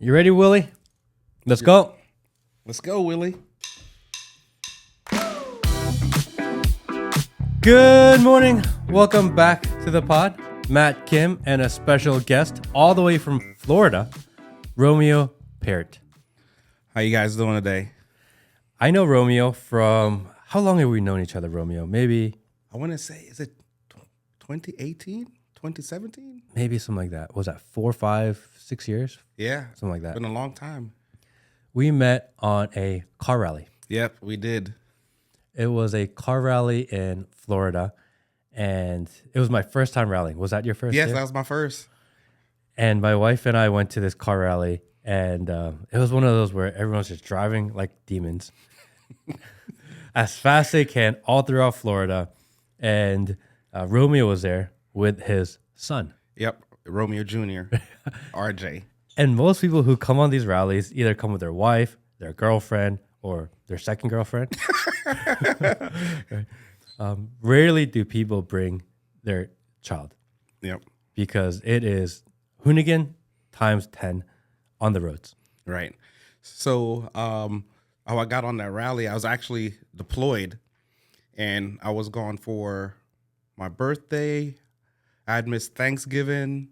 You ready, Willie? Let's go. Let's go, Willie. Good morning. Welcome back to the pod. Matt Kim and a special guest all the way from Florida, Romeo Peart. How you guys doing today? I know Romeo from, how long have we known each other, Romeo? Maybe, I want to say, is it 2018, 2017? maybe something like that. Was that 4, 5, 6 years? Yeah. Something like that. Been a long time. We met on a car rally. Yep, we did. It was a car rally in Florida, and it was my first time rallying. Was that your first? Yes, year? that was my first. And my wife and I went to this car rally, and it was one of those where everyone's just driving like demons as fast as they can all throughout Florida. And Romeo was there with his son. Yep, Romeo Jr., RJ. And most people who come on these rallies either come with their wife, their girlfriend, or their second girlfriend. Right? Rarely do people bring their child. Yep. Because it is hoonigan times 10 on the roads. Right. So how I got on that rally, I was actually deployed, and I was gone for my birthday. I had missed Thanksgiving,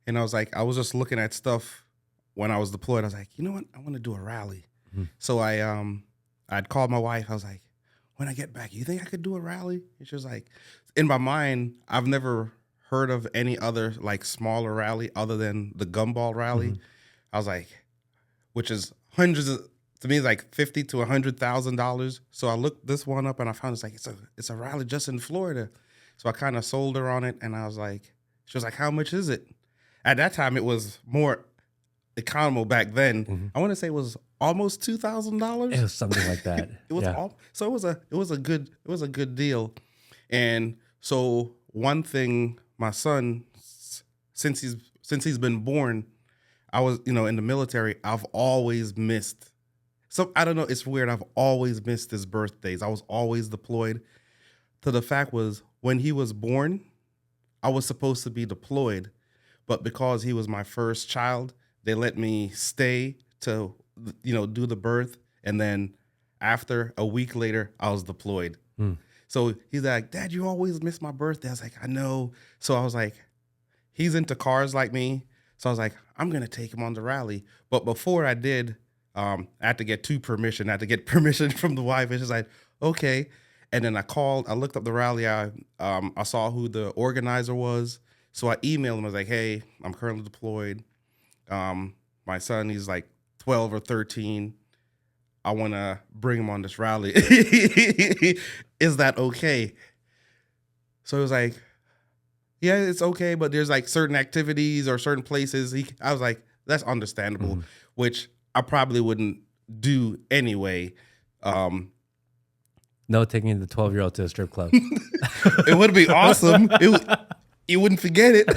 and I was just looking at stuff when I was deployed. I was like, you know what? I want to do a rally. Mm-hmm. So I'd called my wife. I was like, when I get back, you think I could do a rally? And she was like, in my mind, I've never heard of any other like smaller rally other than the Gumball rally. Mm-hmm. I was like, which is hundreds of, to me, it's like $50,000 to $100,000. So I looked this one up and I found it's a rally just in Florida. So I kind of sold her on it, and I was like, she was like, how much is it? At that time, it was more economical back then. Mm-hmm. I want to say it was almost $2,000. It was something like that. It was so it was a good deal. And so one thing, my son, since he's been born, I was, in the military, I've always missed. So I don't know, it's weird. I've always missed his birthdays. I was always deployed. So the fact was, when he was born, I was supposed to be deployed, but because he was my first child, they let me stay to, do the birth. And then after a week later, I was deployed. Mm. So he's like, Dad, you always miss my birthday. I was like, I know. So I was like, he's into cars like me. So I was like, I'm going to take him on the rally. But before I did, I had to get permission. I had to get permission from the wife. And she's like, okay. And then I looked up the rally. I saw who the organizer was. So I emailed him. I was like, hey, I'm currently deployed. My son, he's like 12 or 13. I want to bring him on this rally. Is that okay? So he was like, yeah, it's okay, but there's like certain activities or certain places. I was like, that's understandable, which I probably wouldn't do anyway. No, taking the 12-year-old to a strip club. It would be awesome. You wouldn't forget it.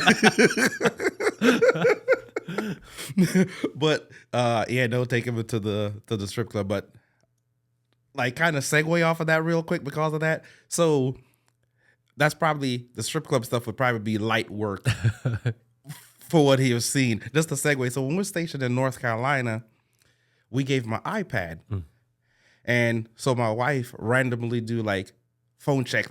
But don't take him to the strip club. But like, kind of segue off of that real quick because of that. So that's probably, the strip club stuff would probably be light work for what he was seeing. Just a segue. So when we're stationed in North Carolina, we gave him an iPad. Mm. And so my wife randomly do like phone check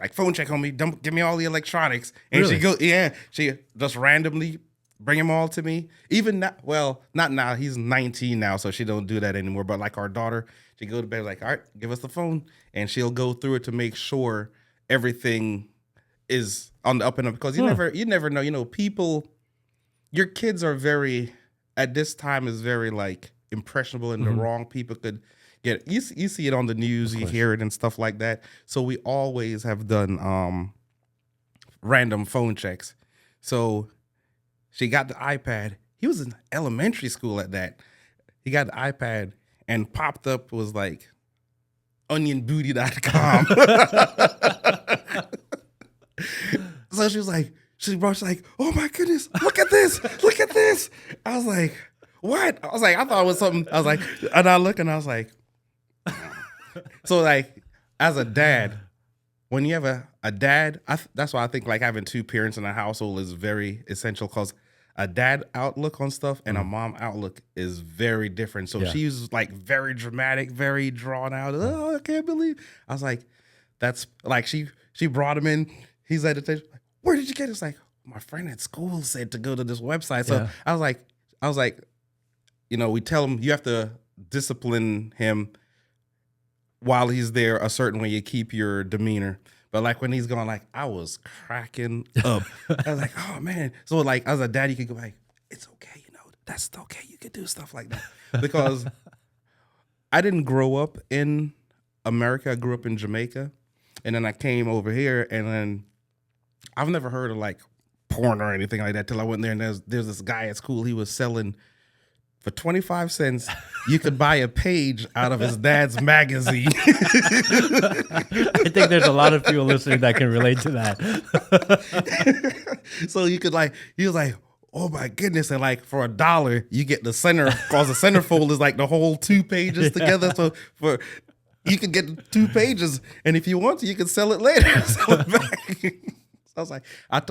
on me. Don't give me all the electronics. And really? She just randomly bring them all to me. Even now, well, not now. He's 19 now, so she don't do that anymore. But like our daughter, she go to bed like, all right, give us the phone, and she'll go through it to make sure everything is on the up and up. Because you never know. People, your kids are at this time is very like impressionable, and the wrong people could get it. You see it on the news, you hear it and stuff like that. So we always have done random phone checks. So she got the iPad. He was in elementary school at that. He got the iPad, and popped up was like onionbooty.com. So she's like, oh my goodness, look at this. I was like, what? I thought it was something. I was like, and I look and I was like, so like, as a dad, when you have a dad, that's why I think like having two parents in a household is very essential, because a dad outlook on stuff and a mom outlook is very different. So she's like very dramatic, very drawn out. Oh, I can't believe. I was like, that's like she brought him in. He's at the table. Like, where did you get it? It's like, my friend at school said to go to this website. So I was like, you know, we tell him you have to discipline him while he's there a certain way. You keep your demeanor. But like when he's going, like, I was cracking up. I was like, oh man. So like as a dad, you could go like, it's okay, you know, that's okay. You could do stuff like that. Because I didn't grow up in America. I grew up in Jamaica. And then I came over here, and then I've never heard of like porn or anything like that till I went there. And there's this guy at school. He was selling for 25 cents. You could buy a page out of his dad's magazine. I think there's a lot of people listening that can relate to that. So you could like, he was like, oh my goodness. And like for $1, you get the center, because the centerfold is like the whole 2 pages together. So you could get 2 pages. And if you want to, you can sell it later. Sell it back. So I was like, I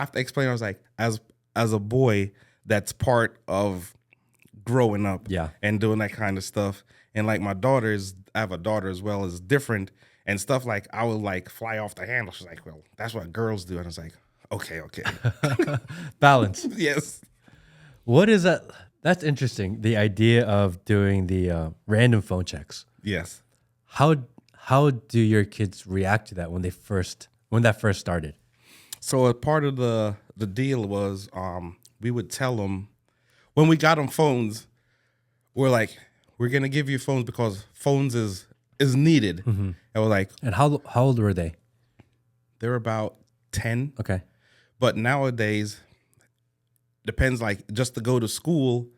have to explain. I was like, as a boy, that's part of growing up and doing that kind of stuff. And like I have a daughter as well, is different and stuff. Like I would like fly off the handle. She's like, well, that's what girls do. And I was like, okay. Balance. Yes. What is that? That's interesting. The idea of doing the random phone checks. Yes. How do your kids react to that when that first started? So a part of the deal was we would tell them, when we got them phones, we're like, we're gonna give you phones because phones is needed. Mm-hmm. And we're like, and how old were they? They're about 10. Okay. But nowadays, depends, like just to go to school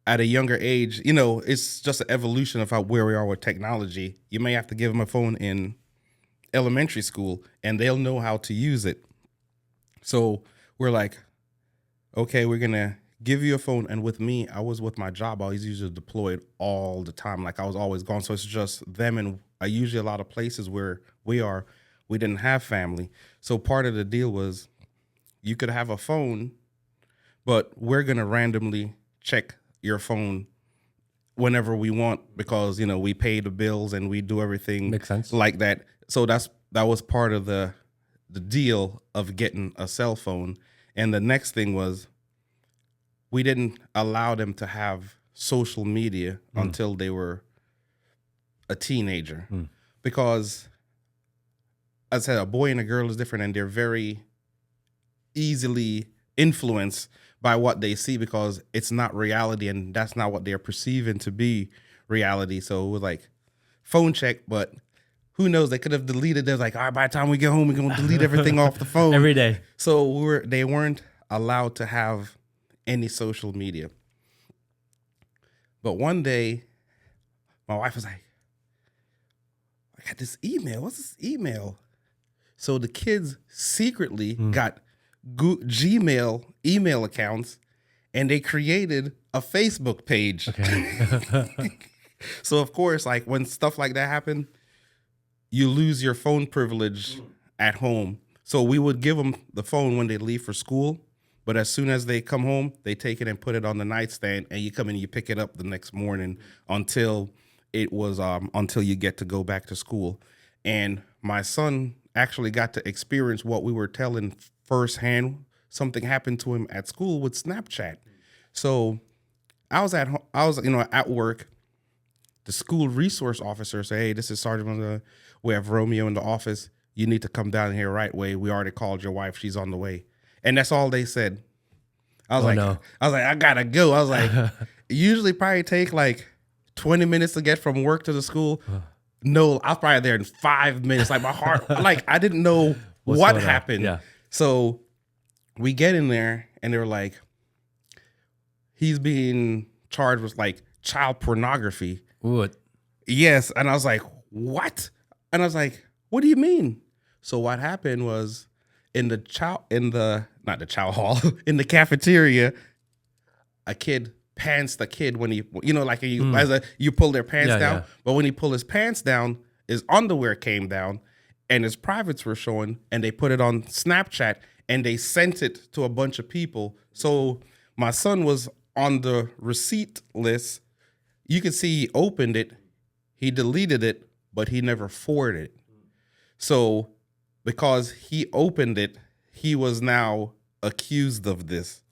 at a younger age, you know, it's just an evolution of where we are with technology. You may have to give them a phone in elementary school and they'll know how to use it. So we're like, okay, we're gonna give you a phone. And with me, I was with my job, I was usually deployed all the time. Like I was always gone. So it's just them, and I usually a lot of places where we didn't have family. So part of the deal was you could have a phone, but we're going to randomly check your phone whenever we want because, you know, we pay the bills and we do everything Makes sense. like that. So that was part of the deal of getting a cell phone. And the next thing was, we didn't allow them to have social media until they were a teenager. Because, as I said, a boy and a girl is different, and they're very easily influenced by what they see because it's not reality, and that's not what they're perceiving to be reality. So it was like, phone check, but who knows? They could have deleted. They're like, all right, by the time we get home, we're going to delete everything off the phone. Every day. So they weren't allowed to have any social media. But one day, my wife was like, I got this email. What's this email? So the kids secretly got Gmail email accounts, and they created a Facebook page. Okay. So of course, like when stuff like that happened, you lose your phone privilege at home. So we would give them the phone when they leave for school. But as soon as they come home, they take it and put it on the nightstand, and you come in and you pick it up the next morning until you get to go back to school. And my son actually got to experience what we were telling firsthand. Something happened to him at school with Snapchat. So I was at work. The school resource officer said, "Hey, this is Sergeant. We have Romeo in the office. You need to come down here right away. We already called your wife. She's on the way." And that's all they said. I was like, I gotta go. I was like, usually probably take like 20 minutes to get from work to the school. No, I was probably there in 5 minutes. Like my heart, like I didn't know what happened. Yeah. So we get in there and they're like, he's being charged with like child pornography. What? Yes. And I was like, what? And I was like, what do you mean? So what happened was, in the cafeteria, a kid pants the kid when he, you pull their pants down. Yeah. But when he pulled his pants down, his underwear came down and his privates were showing, and they put it on Snapchat, and they sent it to a bunch of people. So my son was on the receipt list. You could see he opened it, he deleted it, but he never forwarded it. So because he opened it, he was now accused of this.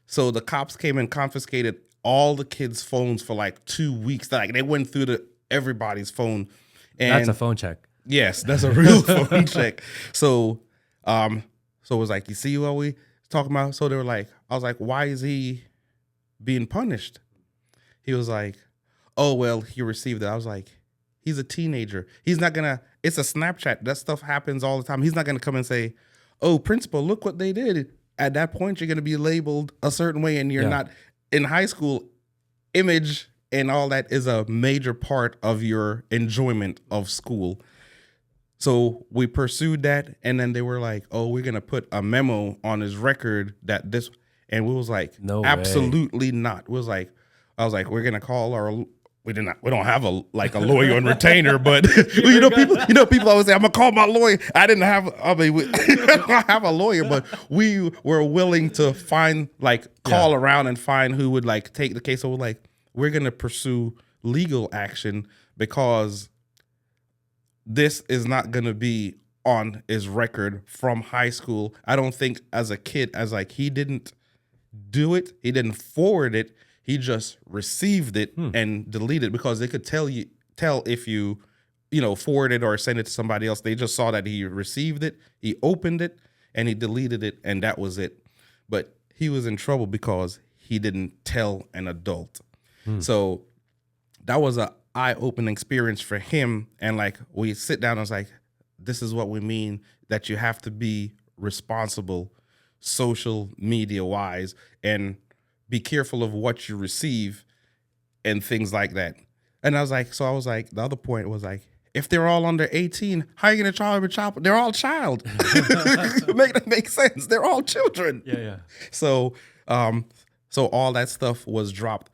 So the cops came and confiscated all the kids' phones for like 2 weeks. Like they went through everybody's phone. And That's a phone check. yes, that's a real phone check. So it was like, you see what we talking about? So they were like, I was like, why is he being punished? He was like, oh, well, he received it. I was like, he's a teenager. He's not gonna, it's a Snapchat. That stuff happens all the time. He's not gonna come and say, oh, principal, look what they did. At that point, you're gonna be labeled a certain way, and you're not in high school. Image and all that is a major part of your enjoyment of school. So we pursued that, and then they were like, oh, we're gonna put a memo on his record that this, and we was like, No way. Absolutely not. We was like, I was like, we're gonna call our, we don't have a lawyer on retainer, but people always say, I'm gonna call my lawyer. I don't have a lawyer, but we were willing to call around and find who would like take the case. So we're gonna pursue legal action because this is not gonna be on his record from high school. I don't think as a kid, he didn't do it, he didn't forward it. He just received it and deleted it because they could tell if you forward it or send it to somebody else. They just saw that he received it, he opened it, and he deleted it, and that was it. But he was in trouble because he didn't tell an adult. So that was a eye-opening experience for him. And we sit down and I was like, this is what we mean that you have to be responsible social media wise and be careful of what you receive and things like that. And I was like, the other point was like, if they're all under 18, how are you going to charge a child? They're all child. Make that make sense. They're all children. Yeah. So all that stuff was dropped.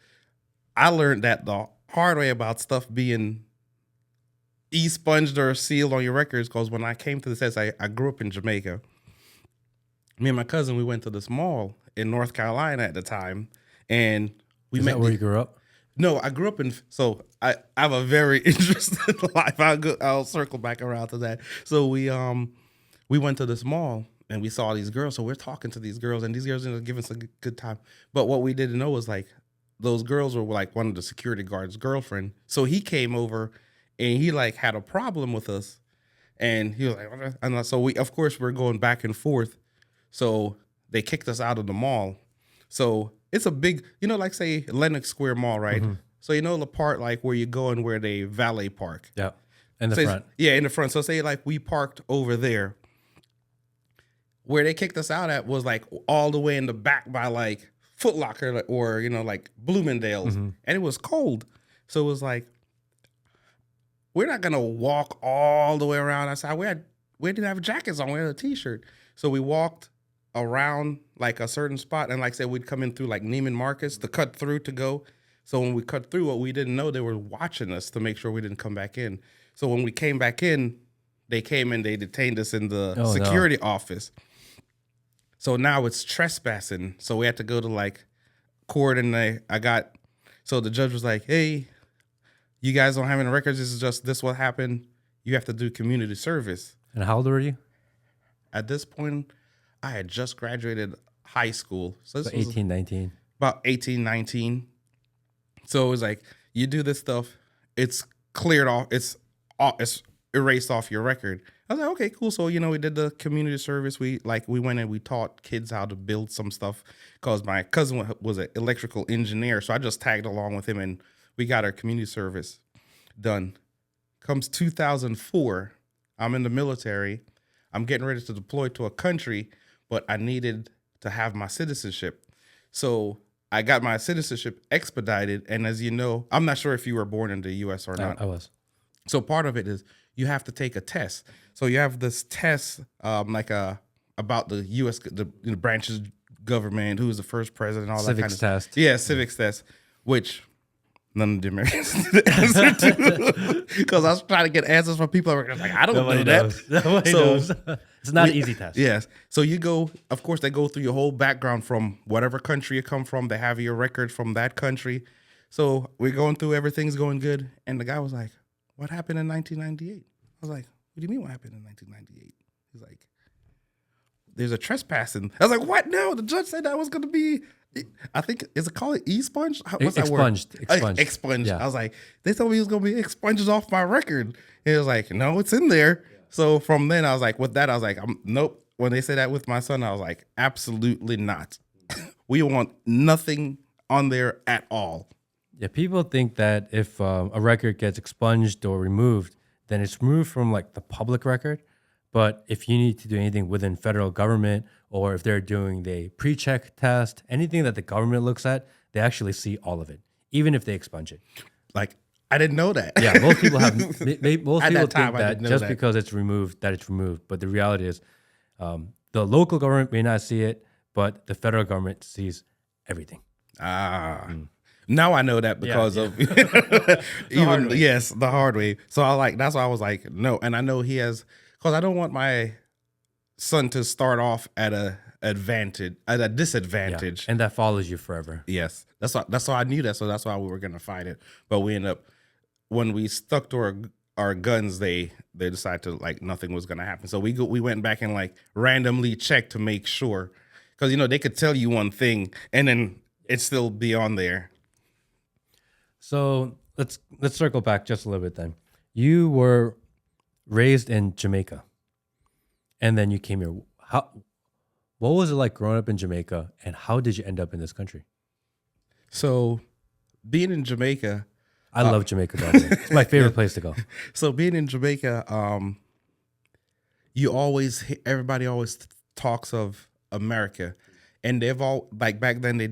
I learned that the hard way about stuff being expunged or sealed on your records because when I came to the States, I grew up in Jamaica. Me and my cousin, we went to this mall in North Carolina at the time, and we met. Is that where you grew up? No, I grew up in. So I have a very interesting life. I'll circle back around to that. So we went to this mall and we saw these girls. So we're talking to these girls, and these girls ended up giving us a good time. But what we didn't know was those girls were one of the security guards' girlfriend. So he came over and he had a problem with us, and he was like, and so we're going back and forth. So they kicked us out of the mall. So it's a big, say Lenox Square Mall, right? Mm-hmm. So the part where you go and where they valet park. Yeah, in the front. Yeah, in the front. So say we parked over there. Where they kicked us out at was all the way in the back by Foot Locker or Bloomingdale's, and it was cold. So it was we're not gonna walk all the way around outside. We didn't have jackets on. We had a t-shirt. So we walked around a certain spot, and say we'd come in through Neiman Marcus to cut through to go. So when we cut through, what we didn't know, they were watching us to make sure we didn't come back in. So when we came back in, they came and they detained us in the security office. So now it's trespassing. So we had to go to court, and so the judge was like, hey, you guys don't have any records. This is just this what happened. You have to do community service. And how old were you? At this point, I had just graduated high school. So this was 18, 19. About 18, 19. So it was you do this stuff, it's cleared off, it's erased off your record. I was like, okay, cool. So, we did the community service. We went and we taught kids how to build some stuff because my cousin was an electrical engineer. So I just tagged along with him and we got our community service done. Comes 2004, I'm in the military. I'm getting ready to deploy to a country, but I needed to have my citizenship. So I got my citizenship expedited. And as you know, I'm not sure if you were born in the U.S. or not. I was. So part of it is you have to take a test. So you have this test about the U.S. the branches government, who's the first president, all that kind of test. Yeah, civics test, which none of them answer to because I was trying to get answers from people who were I don't know that. Nobody knows. It's not an easy test. Yes. So you go, of course, they go through your whole background from whatever country you come from. They have your record from that country. So we're going through, everything's going good. And the guy was like, what happened in 1998? I was like, what do you mean what happened in 1998? He's like, there's a trespassing. I was like, what? No, the judge said that was going to be, I think, is it called expunged? What's that word? Expunged. Yeah. I was like, they told me it was going to be expunged off my record. And he was like, no, it's in there. So from then I was like, with that, I was like, nope. When they said that with my son, I was like, absolutely not. We want nothing on there at all. Yeah, people think that if a record gets expunged or removed, then it's removed from like the public record. But if you need to do anything within federal government, or if they're doing the pre-check test, anything that the government looks at, they actually see all of it, even if they expunge it. Like, I didn't know that. Yeah, most people have. Most people think that just that. because it's removed, that it's removed. But the reality is, the local government may not see it, but the federal government sees everything. Now I know that because of even the hard way. So that's why I was like, no. And I know he has, because I don't want my son to start off at a disadvantage, and that follows you forever. Yes, that's why I knew that. So that's why we were gonna fight it. But we ended up, when we stuck to our guns, they decided to, like, nothing was gonna happen. So we went back and like randomly checked to make sure, because they could tell you one thing and then it still be on there. So let's circle back just a little bit then. You were raised in Jamaica, and then you came here. What was it like growing up in Jamaica, and how did you end up in this country? So being in Jamaica, I love Jamaica, by the way. It's my favorite place to go. So being in Jamaica, everybody always talks of America, and they've all, like, back then they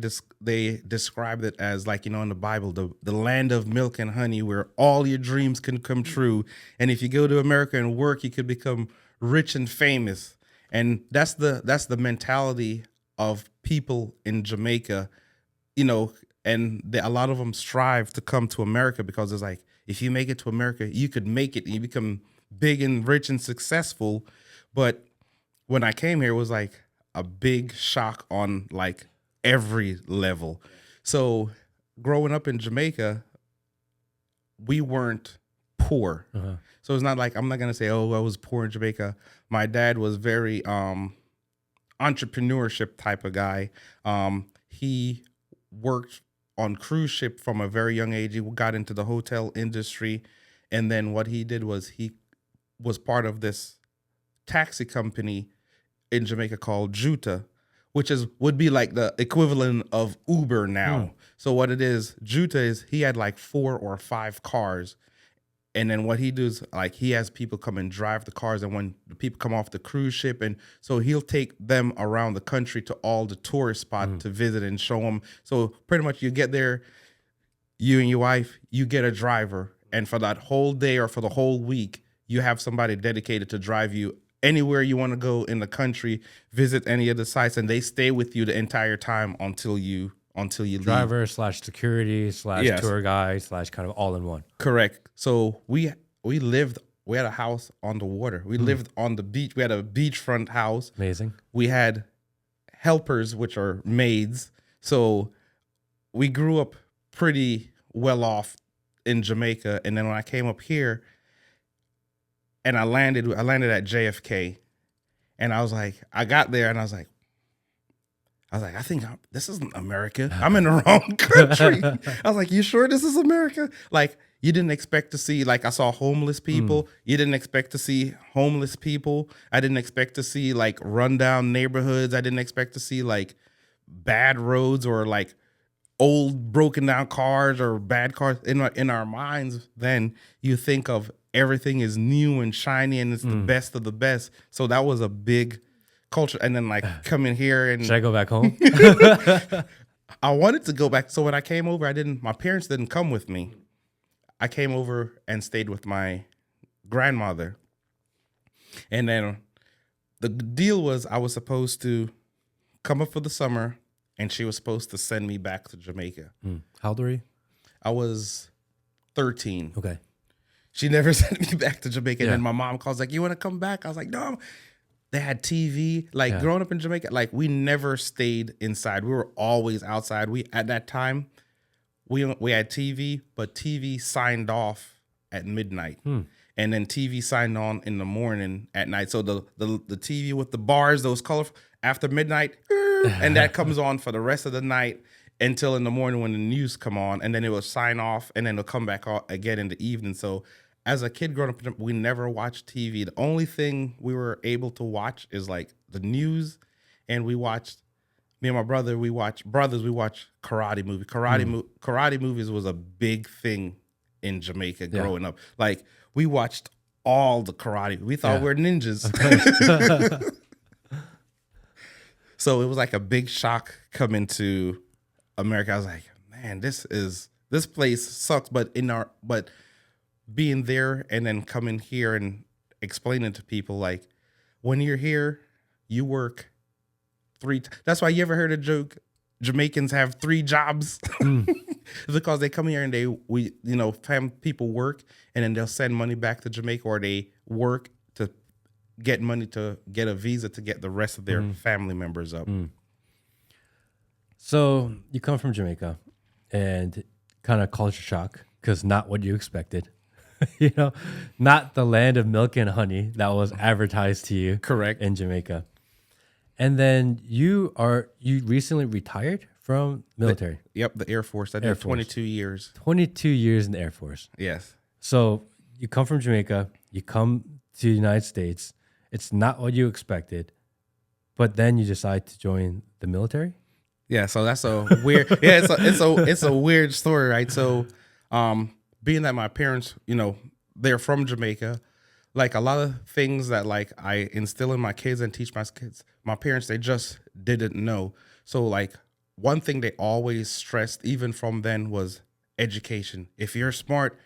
described it as, like, in the Bible, the land of milk and honey, where all your dreams can come true, and if you go to America and work, you could become rich and famous. And that's the mentality of people in Jamaica, and a lot of them strive to come to America because it's like, if you make it to America, you could make it and you become big and rich and successful. But when I came here, it was like a big shock on, like, every level. So growing up in Jamaica, we weren't poor. Uh-huh. So it's not like, I'm not going to say, oh, I was poor in Jamaica. My dad was very entrepreneurship type of guy. He worked on cruise ship from a very young age. He got into the hotel industry. And then what he did was he was part of this taxi company in Jamaica called Juta, which would be like the equivalent of Uber now. So what it is, Juta is, he had like 4 or 5 cars. And then what he does, like, he has people come and drive the cars, and when the people come off the cruise ship, and so he'll take them around the country to all the tourist spots to visit and show them. So pretty much you get there, you and your wife, you get a driver, and for that whole day or for the whole week, you have somebody dedicated to drive you anywhere you want to go in the country, visit any of the sites, and they stay with you the entire time until you leave. Driver / security / tour guide / kind of all in one. Correct. So we had a house on the water. We lived on the beach. We had a beachfront house. Amazing. We had helpers, which are maids. So we grew up pretty well off in Jamaica. And then when I came up here and I landed at JFK, and I got there and I was like, I think this isn't America. I'm in the wrong country. I was like, you sure this is America? Like, you didn't expect to see, like, I saw homeless people. You didn't expect to see homeless people. I didn't expect to see, like, rundown neighborhoods. I didn't expect to see, like, bad roads or, like, old broken down cars or bad cars. In our minds, then you think of everything is new and shiny and it's the best of the best. So that was a big culture. And then, like, coming here and should I go back home? I wanted to go back. So when I came over, my parents didn't come with me. I came over and stayed with my grandmother. And then the deal was I was supposed to come up for the summer, and she was supposed to send me back to Jamaica. How old were you? I was 13. Okay. She never sent me back to Jamaica. And then my mom calls, like, you want to come back? I was like, no, They had TV. Like growing up in Jamaica, like we never stayed inside. We were always outside. We at that time we had TV, but TV signed off at midnight. And then TV signed on in the morning at night. So the TV with the bars, those colorful, after midnight, and that comes on for the rest of the night until in the morning when the news come on, and then it will sign off, and then it'll come back on again in the evening. So as a kid growing up, we never watched TV. The only thing we were able to watch is like the news, and we watched. Me and my brother, we watch karate movie. Karate movies was a big thing in Jamaica growing up. Like we watched all the karate. We thought we were ninjas. So it was like a big shock coming to America. I was like, man, this place sucks. But being there and then coming here and explaining to people, like, when you're here, you work that's why you ever heard a joke, Jamaicans have 3 jobs? Because they come here and people work and then they'll send money back to Jamaica, or they work to get money to get a visa to get the rest of their family members up. So you come from Jamaica and kind of culture shock, because not what you expected. Not the land of milk and honey that was advertised to you. Correct. In Jamaica. And then you recently retired from military. The Air Force. I did 22 years. 22 years in the Air Force. Yes. So you come from Jamaica, you come to the United States. It's not what you expected, but then you decide to join the military. Yeah. So that's a weird. It's a weird story, right? So, being that my parents, they're from Jamaica. Like a lot of things that like I instill in my kids and teach my kids, my parents, they just didn't know. So like one thing they always stressed, even from then, was education. If you're smart,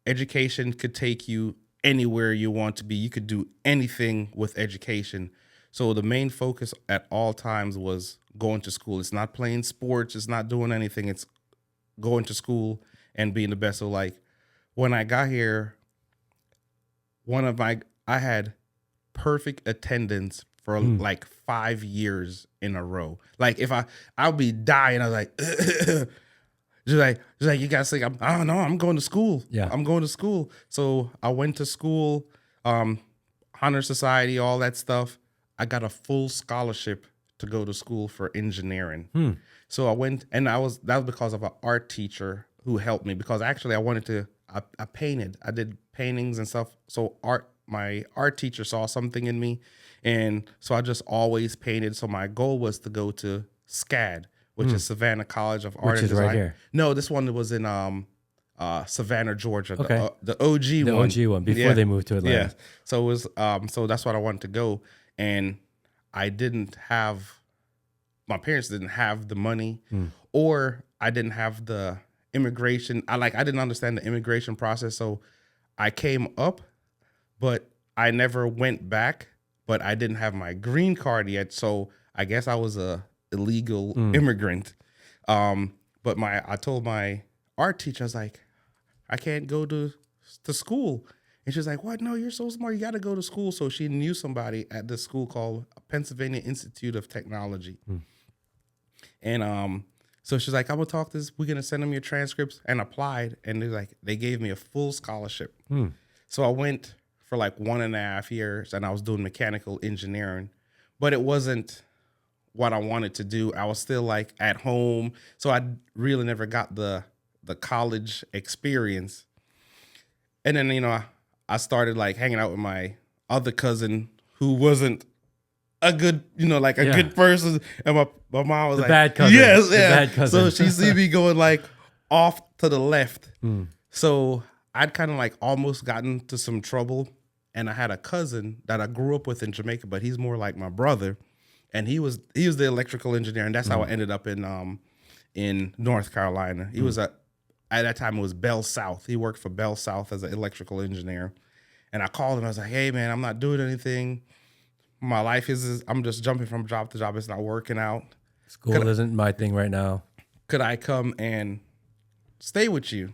education could take you anywhere you want to be. You could do anything with education. So the main focus at all times was going to school. It's not playing sports. It's not doing anything. It's going to school and being the best. So like when I got here, I had perfect attendance for like 5 years in a row. Like if I'll be dying, I was like, just like you guys think I don't know, I'm going to school. Yeah, I'm going to school. So I went to school, honor society, all that stuff. I got a full scholarship to go to school for engineering. So I went, and that was because of an art teacher who helped me, because actually I painted. I did paintings and stuff. So my art teacher saw something in me, and so I just always painted. So my goal was to go to SCAD, which is Savannah College of Art and Design. Right here. No, this one was in Savannah, Georgia. Okay. The OG one. The OG one before they moved to Atlanta. Yeah. So it was so that's what I wanted to go, and my parents didn't have the money, or I didn't have the immigration. I didn't understand the immigration process, so I came up, but I never went back. But I didn't have my green card yet, so I guess I was a illegal immigrant. But I told my art teacher, I was like, I can't go to school. And she was like, what? No, you're so smart. You got to go to school. So she knew somebody at this school called Pennsylvania Institute of Technology. And so she's like, I'm going to talk to this. We're going to send them your transcripts, and applied. And they gave me a full scholarship. So I went for like 1.5 years, and I was doing mechanical engineering, but it wasn't what I wanted to do. I was still like at home. So I really never got the college experience. And then, I started like hanging out with my other cousin who wasn't a good, good person. And my mom was the like, bad cousin. Yes, the bad cousin. So she see me going like off to the left. So I'd kind of like almost gotten to some trouble. And I had a cousin that I grew up with in Jamaica, but he's more like my brother. And he was the electrical engineer. And that's how I ended up in North Carolina. He was at that time it was Bell South. He worked for Bell South as an electrical engineer. And I called him. I was like, hey, man, I'm not doing anything. My life I'm just jumping from job to job. It's not working out. School isn't my thing right now. Could I come and stay with you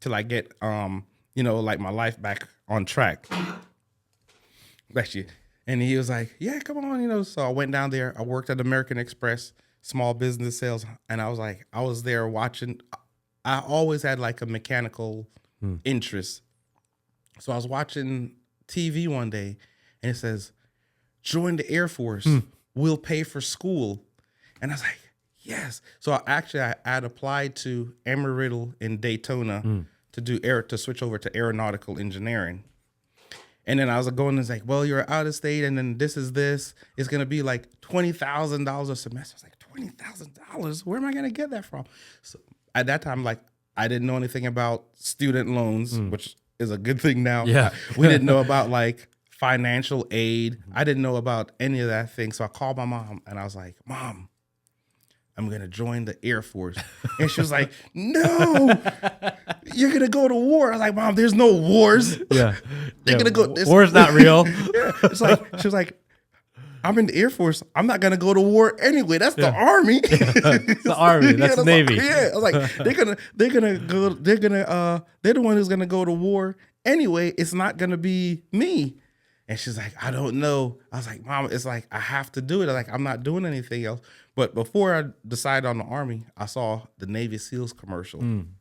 till I get, like my life back on track? Bless you. And he was like, yeah, come on, you know. So I went down there. I worked at American Express, small business sales. And I was there watching. I always had like a mechanical interest. So I was watching TV one day and it says, join the Air Force. We'll pay for school. And I was like, yes. So I had applied to Embry-Riddle in Daytona to switch over to aeronautical engineering. And then I was going, it's like, well, you're out of state, and then this. It's going to be like $20,000 a semester. I was like, $20,000? Where am I going to get that from? So at that time, like, I didn't know anything about student loans, which is a good thing now. Yeah. We didn't know about, like, financial aid. I didn't know about any of that thing. So I called my mom, and I was like, Mom, I'm going to join the Air Force. And she was like, no, you're going to go to war. I was like, Mom, there's no wars. Yeah. They're going to go. War's not real. Yeah. It's like, she was like, I'm in the Air Force. I'm not going to go to war anyway. That's the Army. It's the Army. That's the Navy. Yeah. I was like, they're the one who's going to go to war anyway. It's not going to be me. And she's like, I don't know. I was like, Mom, it's like, I have to do it. I'm not doing anything else. But before I decided on the Army, I saw the Navy SEALs commercial. And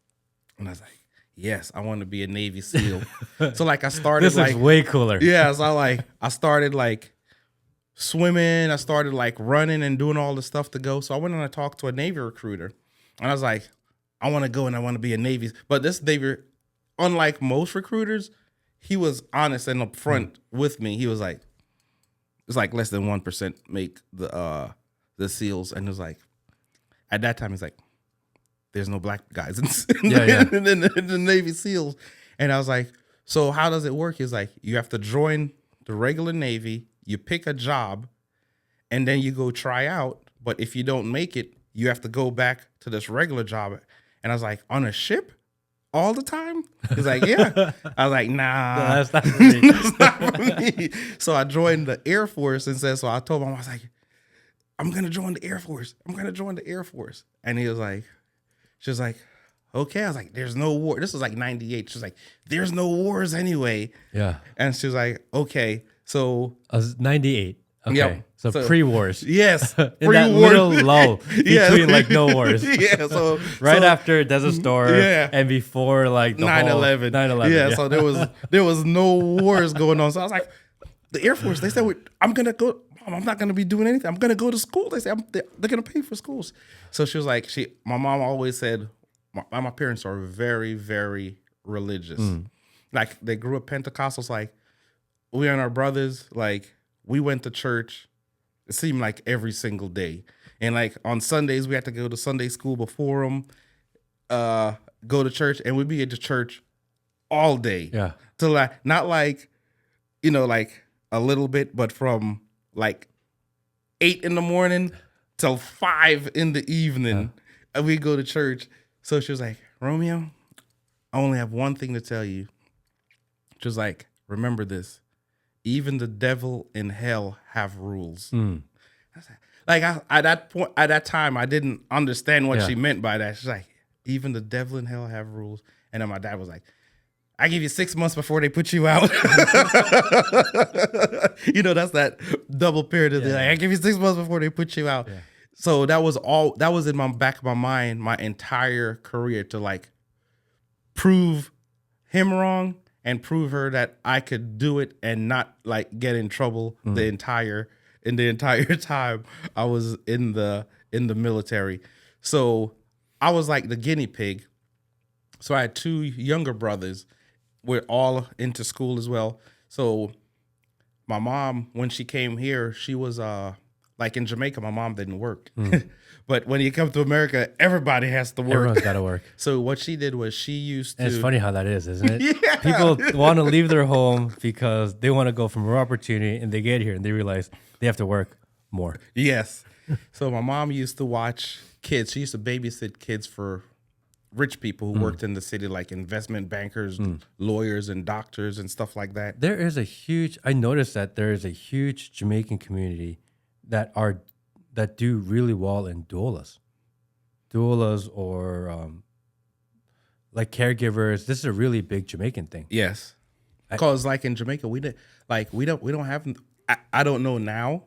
I was like, yes, I want to be a Navy SEAL. So like I started This looks way cooler. Yeah, so I started like swimming. I started like running and doing all the stuff to go. So I went and I talked to a Navy recruiter. And I was like, I want to go and I want to be a Navy. But this Navy, unlike most recruiters, he was honest and upfront with me. He was like, it's like less than 1% make the SEALs. And it was like, at that time, he's like, there's no black guys in the Navy SEALs. And I was like, so how does it work? He's like, you have to join the regular Navy, you pick a job, and then you go try out. But if you don't make it, you have to go back to this regular job. And I was like, on a ship? All the time? He's like, yeah. I was like, nah. No, that's not for me. That's not for me. So I joined the Air Force and said, so I told him, I was like, I'm going to join the Air Force. I'm going to join the Air Force. And he was like, she was like, okay. I was like, there's no war. This was like 98. She was like, there's no wars anyway. Yeah. And she was like, okay. So I was 98. Okay. Yep. So So- pre-wars. yes. In that pre-war- little lull Yeah. between like no wars. Yeah. So Right so, after Desert Storm Yeah. and before like the 9/11. 9/11. Yeah, so there was no wars going on. So I was like, the Air Force, they said, I'm going to go. Mom, I'm not going to be doing anything. I'm going to go to school. They said, they're going to pay for schools. So she was like, my mom always said, my parents are very, very religious. Like they grew up Pentecostals. Like we and our brothers, like we went to church. It seemed like every single day. And like on Sundays, we had to go to Sunday school before them, go to church, and we'd be at the church all day. Yeah. To like, not like, like a little bit, but from like 8 in.the.morning till 5 in.the.evening, and we go to church. So she was like, Romeo, I only have one thing to tell you. She was like, remember this. Even the devil in hell have rules. I was like, at that time, I didn't understand what she meant by that. She's like, even the devil in hell have rules. And then my dad was like, I give you 6 months before they put you out. That's that double period. Like, I give you 6 months before they put you out. Yeah. So that was in my back of my mind my entire career, to like prove him wrong and prove her that I could do it and not like get in trouble the entire time I was in the military. So I was like the guinea pig. So I had 2 younger brothers. We're all into school as well. So my mom, when she came here, she was like in Jamaica, my mom didn't work. But when you come to America, everybody has to work. Everyone's got to work. So what she did was she used to... And it's funny how that is, isn't it? Yeah. People want to leave their home because they want to go for more opportunity, and they get here and they realize they have to work more. Yes. So my mom used to watch kids. She used to babysit kids for rich people who worked in the city, like investment bankers, lawyers, and doctors and stuff like that. I noticed that there is a huge Jamaican community that do really well in doulas or like caregivers. This is a really big Jamaican thing. Yes. Because like in Jamaica, we don't have I don't know now,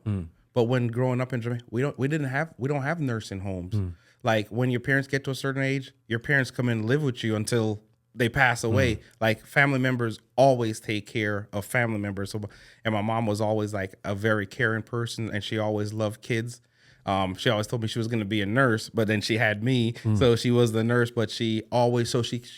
but when growing up in Jamaica, we don't have nursing homes. Like when your parents get to a certain age, your parents come in and live with you until they pass away. Like family members always take care of family members. So, and my mom was always like a very caring person, and she always loved kids. She always told me she was going to be a nurse, but then she had me, so she was the nurse. But she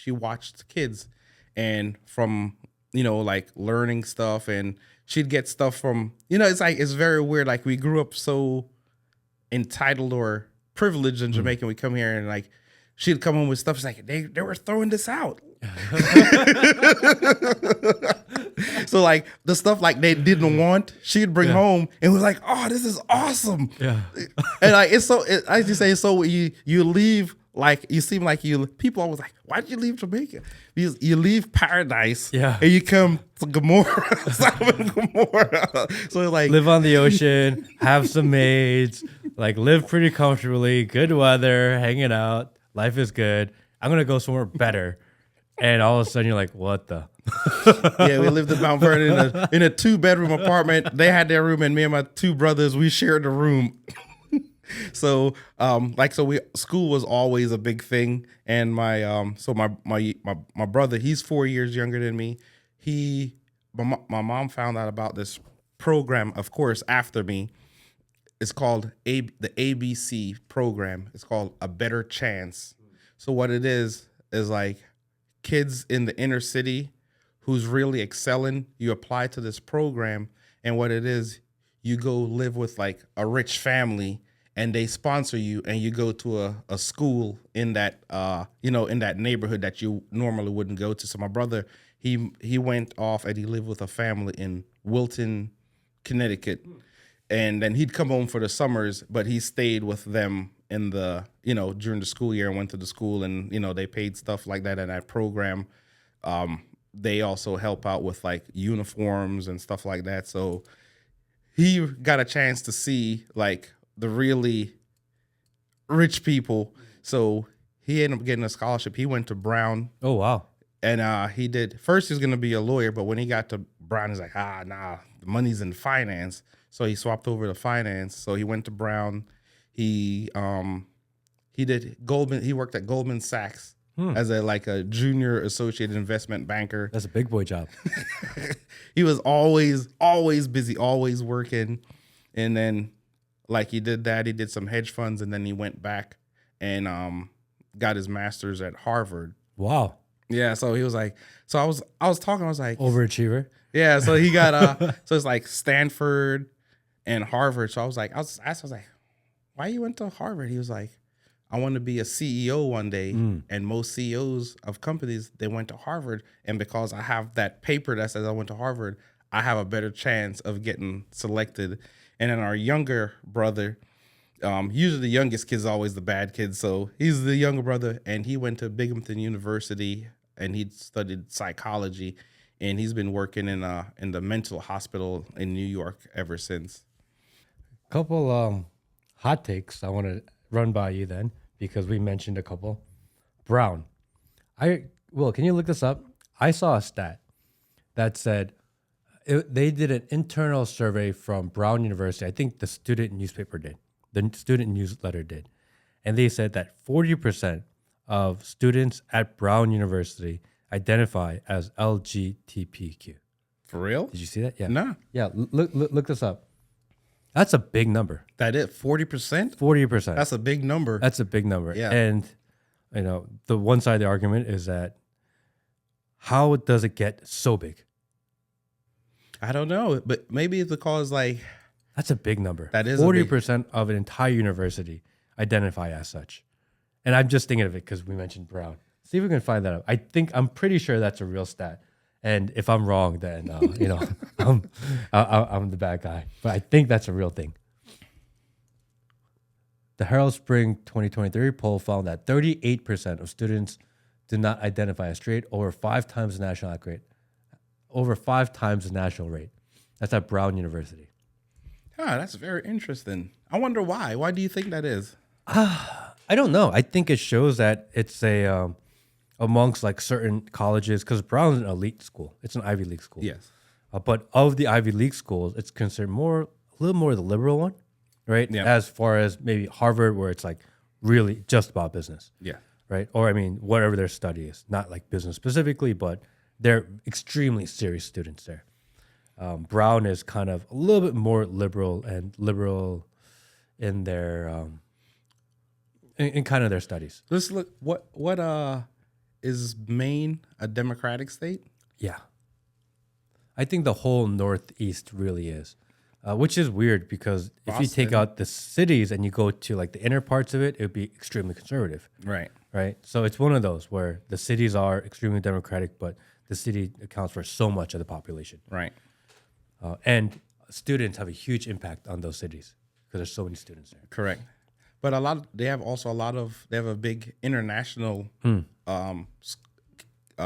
watched kids, and from like learning stuff, and she'd get stuff from it's very weird. Like we grew up so entitled or privileged in Jamaica. We come here and like she'd come home with stuff. She's like they were throwing this out. So like the stuff like they didn't want, she'd bring home and was like, "Oh, this is awesome." Yeah. And like as you say, so you leave like you seem like people always like, "Why did you leave Jamaica?" Because you leave paradise, and you come to Gomorrah, So like live on the ocean, have some maids, like live pretty comfortably, good weather, hanging out, life is good. I'm gonna go somewhere better. And all of a sudden, you're like, "What the?" Yeah, we lived in Mount Vernon in a 2-bedroom apartment. They had their room, and me and my 2 brothers, we shared the room. So, school was always a big thing. And my brother, he's 4 years younger than me. My mom found out about this program, of course, after me. It's called the ABC program. It's called A Better Chance. So what it is like, kids in the inner city who's really excelling, you apply to this program, and what it is, you go live with like a rich family, and they sponsor you, and you go to a school in that in that neighborhood that you normally wouldn't go to. So my brother, he went off and he lived with a family in Wilton, Connecticut, and then he'd come home for the summers, but he stayed with them in the during the school year and went to the school, and they paid stuff like that in that program. They also help out with like uniforms and stuff like that. So he got a chance to see like the really rich people. So he ended up getting a scholarship. He went to Brown. Oh wow! And he did. First, he was gonna be a lawyer, but when he got to Brown, he's like, nah, the money's in finance. So he swapped over to finance. So he went to Brown. He did Goldman. He worked at Goldman Sachs as a junior associate investment banker. That's a big boy job. He was always busy, always working. And then like he did that, he did some hedge funds, and then he went back and got his master's at Harvard. Wow. Yeah, so he was like, so I was talking, I was like, overachiever. Yeah, so he got so it's like Stanford and Harvard. So I was like, I was like, why you went to Harvard? He was like, I want to be a CEO one day. And most CEOs of companies, they went to Harvard. And because I have that paper that says I went to Harvard, I have a better chance of getting selected. And then our younger brother, usually the youngest kid's always the bad kid. So he's the younger brother, and he went to Binghamton University and he studied psychology. And he's been working in the mental hospital in New York ever since. Couple hot takes I want to run by you then, because we mentioned a couple. Brown. Can you look this up? I saw a stat that said they did an internal survey from Brown University. I think the student newspaper did. The student newsletter did. And they said that 40% of students at Brown University identify as LGBTQ. For real? Did you see that? Yeah. Nah. Yeah, look this up. That's a big number. That it? 40%? 40%. That's a big number. That's a big number. Yeah. And, the one side of the argument is that how does it get so big? I don't know, but maybe it's because that's a big number. That is 40% of an entire university identify as such. And I'm just thinking of it because we mentioned Brown. See if we can find that out. I'm pretty sure that's a real stat. And if I'm wrong, then I'm the bad guy. But I think that's a real thing. The Herald Spring 2023 poll found that 38% of students do not identify as straight, over 5 times the national rate. That's at Brown University. That's very interesting. I wonder why. Why do you think that is? I don't know. I think it shows that it's amongst like certain colleges, because Brown's an elite school. It's an Ivy League school. Yes. But of the Ivy League schools, it's considered a little more the liberal one, right? Yeah. As far as maybe Harvard, where it's like really just about business, Yeah. right? Or I mean, whatever their study is, not like business specifically, but they're extremely serious students there. Brown is kind of a little bit more liberal in their in kind of their studies. Let's look. What is Maine a Democratic state? Yeah, I think the whole Northeast really is, which is weird because if you take out the cities and you go to like the inner parts of it, it would be extremely conservative. Right. Right. So it's one of those where the cities are extremely democratic, but the city accounts for so much of the population. Right. And students have a huge impact on those cities because there's so many students there. Correct. But they have a big international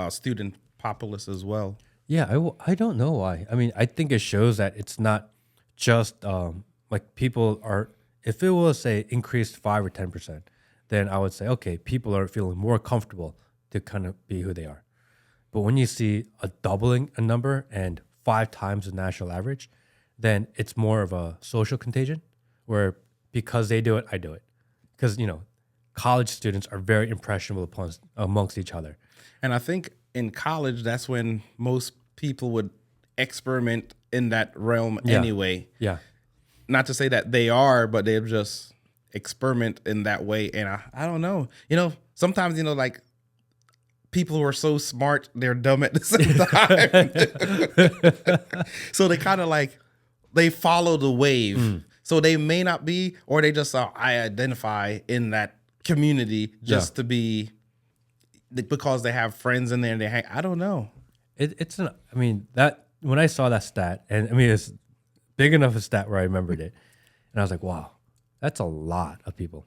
student populace as well. Yeah, I don't know why. I mean, I think it shows that it's not just like people are, if it was, say, increased 5 or 10%, then I would say, okay, people are feeling more comfortable to kind of be who they are. But when you see a doubling a number and 5 times the national average, then it's more of a social contagion where because they do it, I do it. Because, college students are very impressionable amongst each other. And I think in college, that's when most people would experiment in that realm anyway. Yeah. Not to say that they are, but they'll just experiment in that way. And I don't know. Sometimes, like people who are so smart, they're dumb at the same time. So they kind of like, they follow the wave. So they may not be, or they just I identify in that community just to be, because they have friends in there and they hang. I don't know. That when I saw that stat, and I mean, it's big enough a stat where I remembered it. And I was like, wow, that's a lot of people.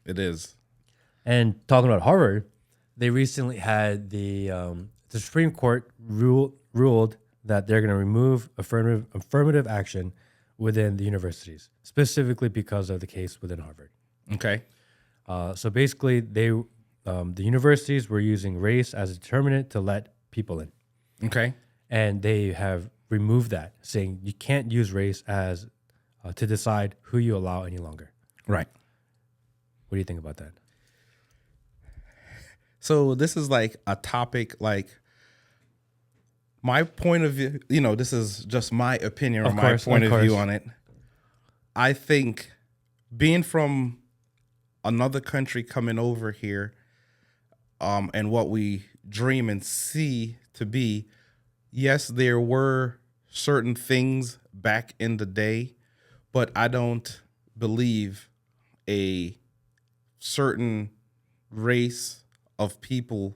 It is. And talking about Harvard, they recently had the Supreme Court ruled that they're going to remove affirmative action within the universities, specifically because of the case within Harvard. Okay. So basically, the universities were using race as a determinant to let people in. Okay. And they have removed that, saying you can't use race as to decide who you allow any longer. Right. What do you think about that? So this is like a topic, like my point of view, this is just my opinion or my point of view on it. I think being from another country coming over here, and what we dream and see to be, yes, there were certain things back in the day, but I don't believe a certain race of people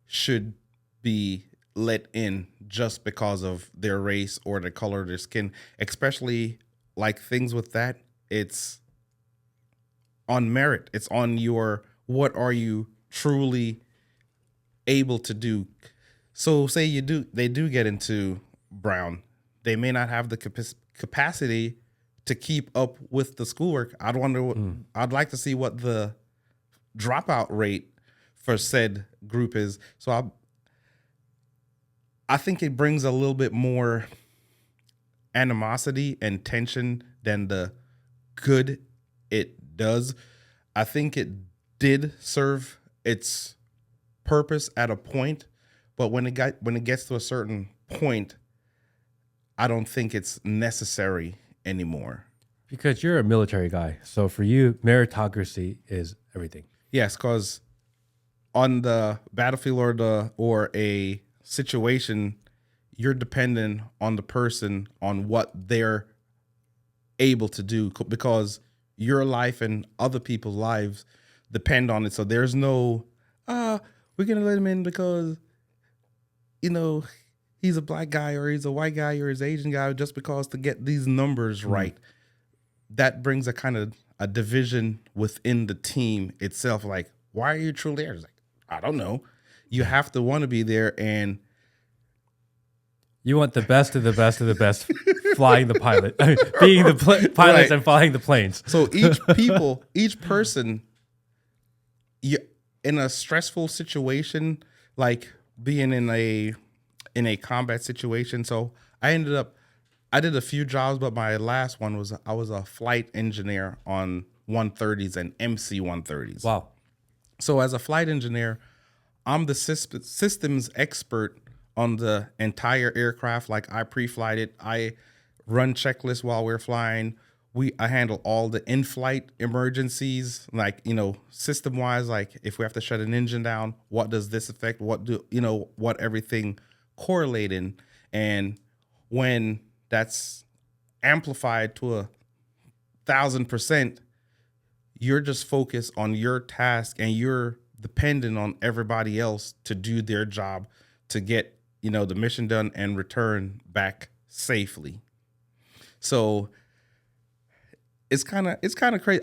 should be let in just because of their race or the color of their skin, especially like things with that. It's on merit. It's on what are you truly able to do. So say they do get into Brown. They may not have the capacity to keep up with the schoolwork. I'd like to see what the dropout rate for said group is. So I think it brings a little bit more animosity and tension than the good it does. I think it did serve its purpose at a point, but when it gets to a certain point, I don't think it's necessary anymore. Because you're a military guy, so for you, meritocracy is everything. Yes, because on the battlefield or a situation, you're dependent on the person on what they're able to do, because your life and other people's lives depend on it. So there's no we're gonna let him in because he's a black guy or he's a white guy or he's Asian guy just because to get these numbers right. That brings a kind of a division within the team itself. Like, why are you truly there? It's like, I don't know. You have to want to be there, and you want the best of the best of the best flying the pilot, being the pilots right. And flying the planes. So each person, you in a stressful situation, like being in a combat situation. So I did a few jobs, but my last one was I was a flight engineer on 130s and MC 130s. Wow. So as a flight engineer, I'm the systems expert on the entire aircraft. Like I pre-flight it. I run checklists while we're flying. I handle all the in-flight emergencies, like, system-wise, like if we have to shut an engine down, what does this affect? What everything correlating. And when that's amplified to 1,000%, you're just focused on your task and you're dependent on everybody else to do their job to get, the mission done and return back safely. So it's kind of crazy.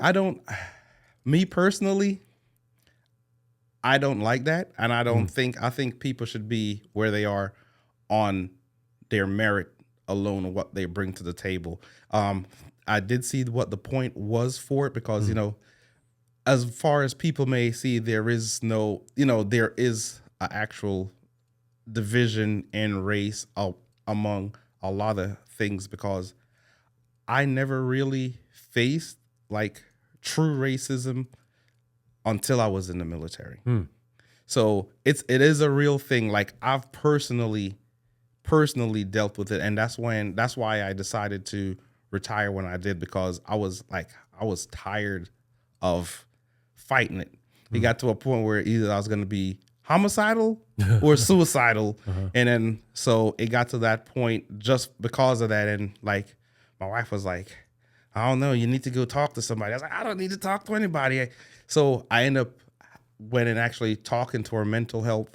Me personally, I don't like that. And I think people should be where they are on their merit alone and what they bring to the table. I did see what the point was for it because, as far as people may see, there is no, there is an actual division in race among a lot of things, because I never really faced like true racism until I was in the military. So it is a real thing. Like I've personally dealt with it. And that's why I decided to retire when I did, because I was tired of fighting it. It got to a point where either I was going to be homicidal or suicidal. And then, so it got to that point just because of that. And like, my wife was like, I don't know, you need to go talk to somebody. I was like, I don't need to talk to anybody. So I ended up went and actually talking to our mental health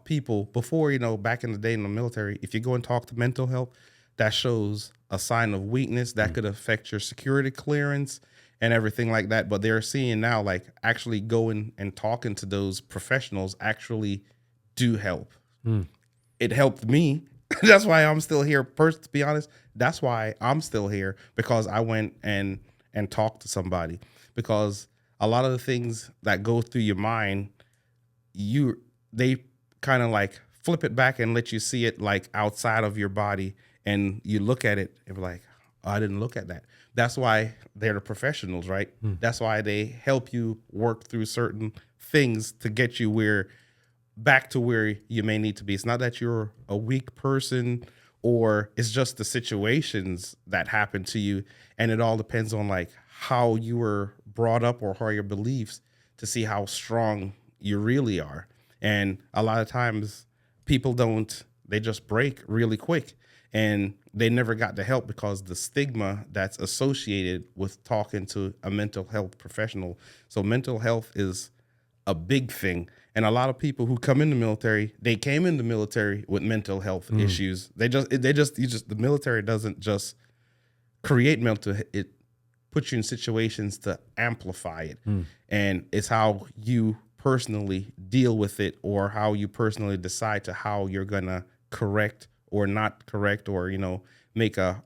people before, back in the day in the military. If you go and talk to mental health, that shows a sign of weakness that could affect your security clearance and everything like that. But they're seeing now, like, actually going and talking to those professionals actually do help. It helped me. That's why I'm still here. First, to be honest, that's why I'm still here, because I went and talked to somebody. Because a lot of the things that go through your mind, they kind of like flip it back and let you see it like outside of your body, and you look at it and be like, oh, I didn't look at that. That's why they're the professionals, right? That's why they help you work through certain things to get you back to where you may need to be. It's not that you're a weak person, or it's just the situations that happen to you. And it all depends on like how you were brought up or how your beliefs, to see how strong you really are. And a lot of times people they just break really quick, and they never got the help because the stigma that's associated with talking to a mental health professional. So mental health is a big thing. And a lot of people who come in the military, they came in the military with mental health issues. The military doesn't just create it puts you in situations to amplify it. And it's how you personally deal with it, or how you personally decide to how you're gonna correct or not correct, or make a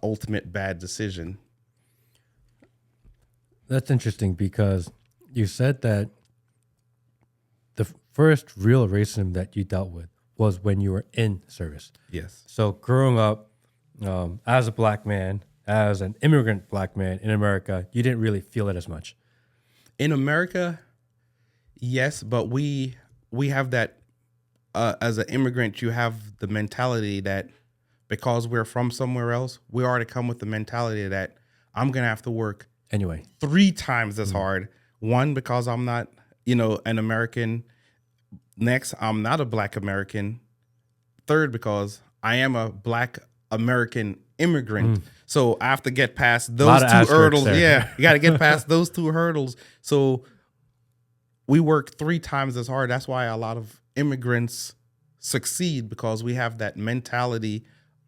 ultimate bad decision. That's interesting, because you said that the first real racism that you dealt with was when you were in service. Yes. So growing up as a black man, as an immigrant black man in America, you didn't really feel it as much. In America, yes, but we have that as an immigrant, you have the mentality that because we're from somewhere else, we already come with the mentality that I'm going to have to work Anyway, 3 times as hard. One, because I'm not, an American. Next, I'm not a black American. Third, because I am a black American immigrant. So I have to get past those 2 hurdles. There. Yeah, you got to get past those 2 hurdles. So we work 3 times as hard. That's why a lot of immigrants succeed, because we have that mentality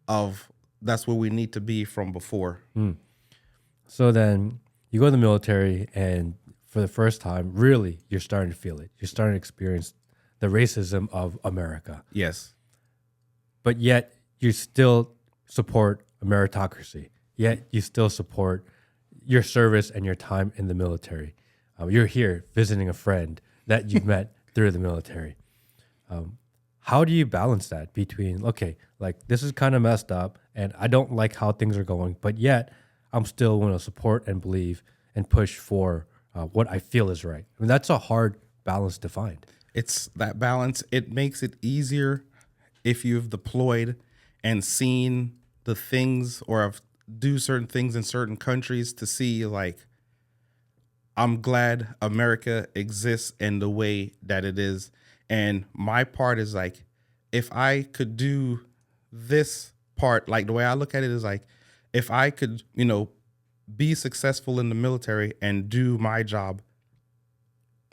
of that's where we need to be from before. So then you go to the military, and for the first time, really, you're starting to feel it. You're starting to experience the racism of America. Yes. But yet you still support a meritocracy. Yet you still support your service and your time in the military. You're here visiting a friend that you met through the military. how do you balance that between, okay, like this is kind of messed up and I don't like how things are going, but yet I'm still going to support and believe and push for what I feel is right. I mean, that's a hard balance to find. It's that balance. It makes it easier if you've deployed and seen the things or have do certain things in certain countries to see like, I'm glad America exists in the way that it is. And my part is like, if I could do this part, like the way I look at it is like, if I could, be successful in the military and do my job,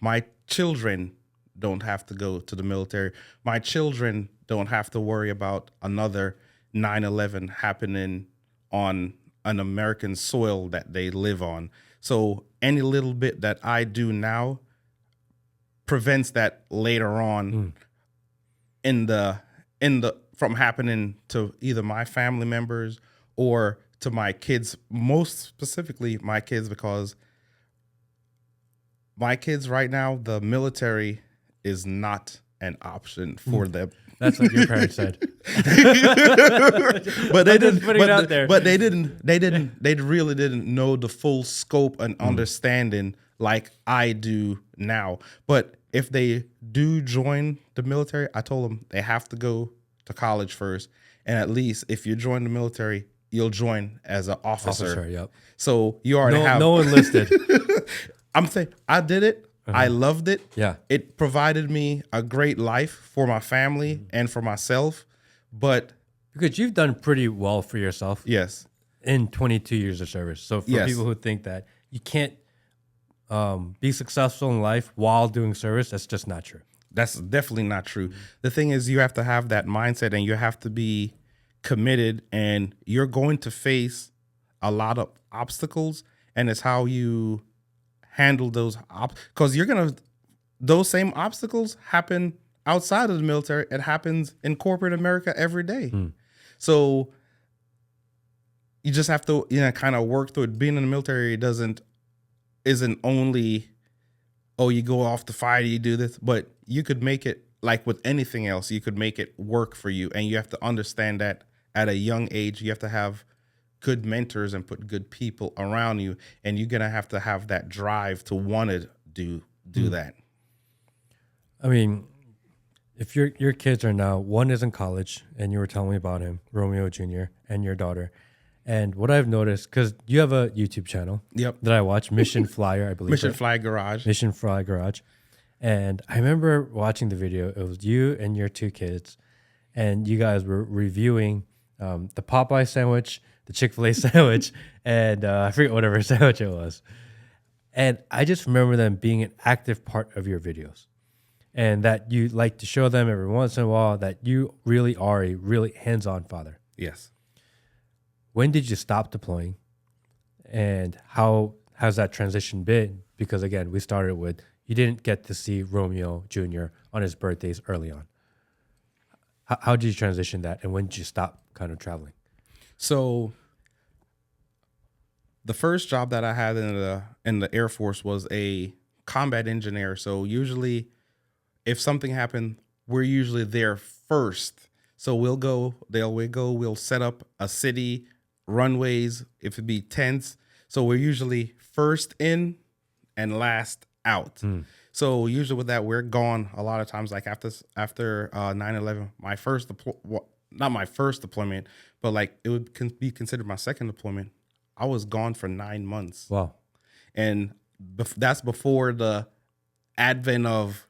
my children don't have to go to the military. My children don't have to worry about another 9/11 happening on an American soil that they live on. So any little bit that I do now prevents that later on in the from happening to either my family members or to my kids, most specifically my kids, because my kids right now, the military is not an option for them. That's what your parents said. But they didn't putting it out there. But they really didn't know the full scope and understanding like I do now. But if they do join the military, I told them they have to go to college first. And at least if you join the military, you'll join as an officer. Yep. So you already have no enlisted. I'm saying I did it. I loved it. Yeah. It provided me a great life for my family and for myself. But Because you've done pretty well for yourself yes, in 22 years of service. So for Yes. people who think that you can't be successful in life while doing service, that's just not true. that's definitely not true. The thing is, you have to have that mindset and you have to be committed, and you're going to face a lot of obstacles, and it's how you handle those because those same obstacles happen outside of the military. It happens in corporate America every day. So you just have to kind of work through it. Being in the military isn't only, oh, you go off to fight, you do this, but you could make it like with anything else. You could make it work for you, and you have to understand that at a young age you have to have good mentors and put good people around you, and you're gonna have to have that drive to want to do that. I mean, if your kids are now, one is in college, and you were telling me about him, Romeo Jr., and your daughter. And what I've noticed, because you have a YouTube channel Yep. that I watch, Mission Flyer, I believe. Mission Fly Garage. Mission Fly Garage. And I remember watching the video. It was you and your two kids, and you guys were reviewing the Popeye sandwich, the Chick-fil-A sandwich, and I forget whatever sandwich it was. And I just remember them being an active part of your videos, and that you like to show them every once in a while that you really are a really hands-on father. Yes. When did you stop deploying, and how has that transition been? Because again, we started with you didn't get to see Romeo Jr. on his birthdays early on. How did you transition that, and when did you stop kind of traveling? So the first job that I had in the Air Force was a combat engineer. So usually if something happened, we're usually there first. So we'll set up a city, runways, if it be tents. So we're usually first in and last out. So usually with that, we're gone a lot of times. Like after 9/11, not my first deployment, but like it would be considered my second deployment. I was gone for 9 months. Wow. And that's before the advent of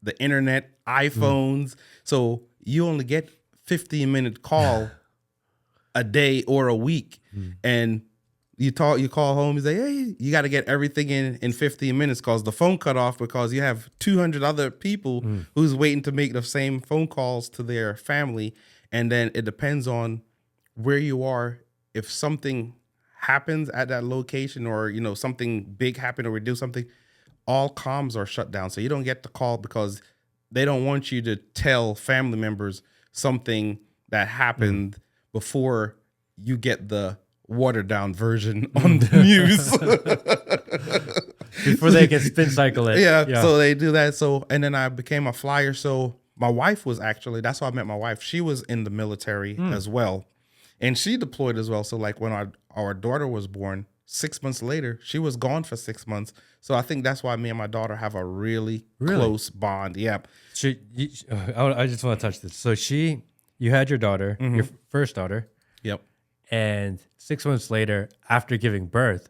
the internet, iPhones. So you only get 15-minute call a day or a week. And you call home, you say, hey, you got to get everything in 15 minutes because the phone cut off because you have 200 other people who's waiting to make the same phone calls to their family. And then it depends on where you are. If something happens at that location, or something big happened, or we do something, all comms are shut down. So you don't get the call because they don't want you to tell family members something that happened before you get the watered down version on the news. Before they can spin cycle it. Yeah, so they do that. So, and then I became a flyer. So my wife was actually, that's how I met my wife. She was in the military as well. And she deployed as well. So like when our daughter was born, 6 months later, she was gone for 6 months. So I think that's why me and my daughter have a really close bond. Yeah. I just want to touch this. So you had your daughter, your first daughter. Yep. And 6 months later, after giving birth,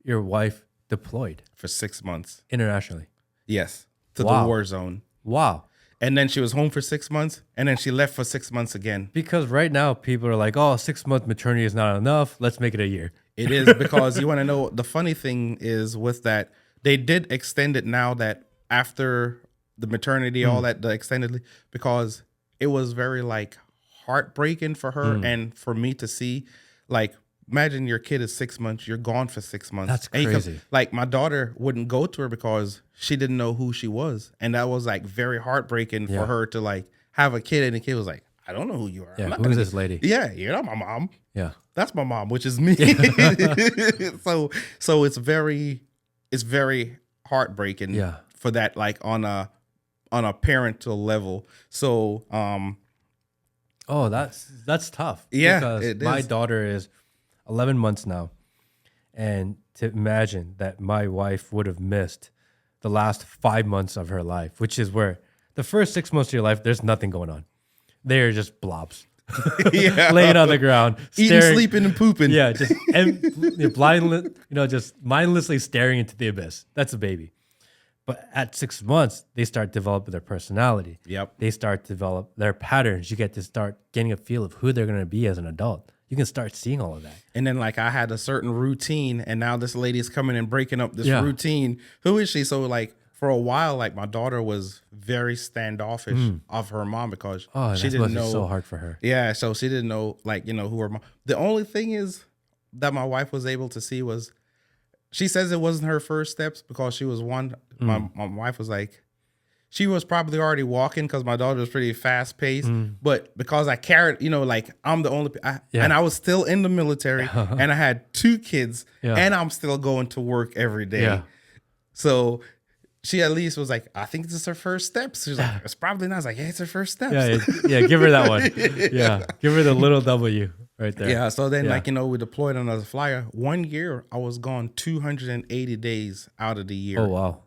your wife deployed For 6 months. internationally. Yes. To Wow. the war zone. Wow. And then she was home for 6 months. And then she left for 6 months again. Because right now people are like, oh, 6 month maternity is not enough. Let's make it a year. It is because you want to know the funny thing is with that, they did extend it now that after the maternity, all that, the extended, because it was very like heartbreaking for her and for me to see. Like, imagine your kid is 6 months, you're gone for 6 months. That's And crazy. like my daughter wouldn't go to her because she didn't know who she was. And that was like very heartbreaking for her to like have a kid and the kid was like, I don't know who you are. Yeah, I'm not who gonna is this get-" lady? Yeah, you're not my mom. Yeah. That's my mom, which is me. So it's very heartbreaking for that, like on a parental level. So Oh, that's tough. Yeah, because it my is. daughter is 11 months now, and to imagine that my wife would have missed the last 5 months of her life, which is where the first 6 months of your life, there's nothing going on. They are just blobs, yeah, laying on the ground, eating, staring, sleeping, and pooping. yeah, just blindly, just mindlessly staring into the abyss. That's a baby. But at 6 months, they start developing their personality. Yep. They start to develop their patterns. You get to start getting a feel of who they're going to be as an adult. You can start seeing all of that. And then like I had a certain routine, and now this lady is coming and breaking up this routine. Who is she? So like for a while, like my daughter was very standoffish of her mom because she didn't know. Be so hard for her. Yeah, so she didn't know like who her mom. The only thing is that my wife was able to see was, she says it wasn't her first steps because she was one. My wife was like, she was probably already walking because my daughter was pretty fast paced. But because I carried, like I'm the only, and I was still in the military and I had 2 kids and I'm still going to work every day. Yeah. So she at least was like, I think this is her first steps. She was like, it's probably not. I was like, yeah, it's her first steps. Yeah, give her that one. Yeah, give her the little W right there. Yeah, so then we deployed on a flyer. 1 year, I was gone 280 days out of the year. Oh, wow.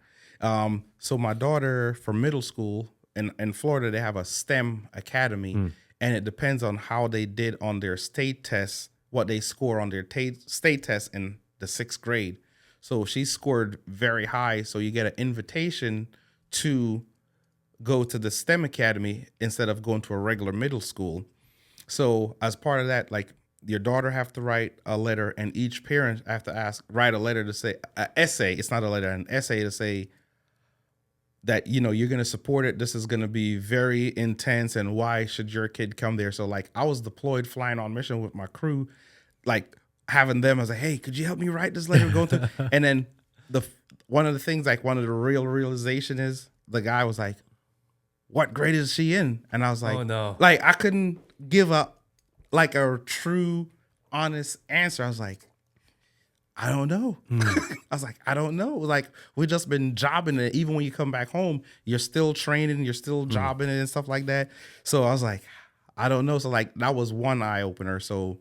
So my daughter for middle school in Florida, they have a STEM academy, and it depends on how they did on their state tests, what they score on their state tests in the 6th grade. So she scored very high. So you get an invitation to go to the STEM academy instead of going to a regular middle school. So as part of that, like your daughter have to write a letter, and each parent have to write a letter to say an essay. It's not a letter, an essay to say that you're going to support it. This is going to be very intense, and why should your kid come there? So like I was deployed, flying on mission with my crew, like having them. I was like, hey, could you help me write this letter? Going to, and then one of the real realization is the guy was like, what grade is she in? And I was like, Oh, no. Like I couldn't give up like a true, honest answer. I was like, I don't know. I was like, I don't know. Like we just been jobbing it. Even when you come back home, you're still training, you're still jobbing it and stuff like that. So I was like, I don't know. So like that was one eye opener. So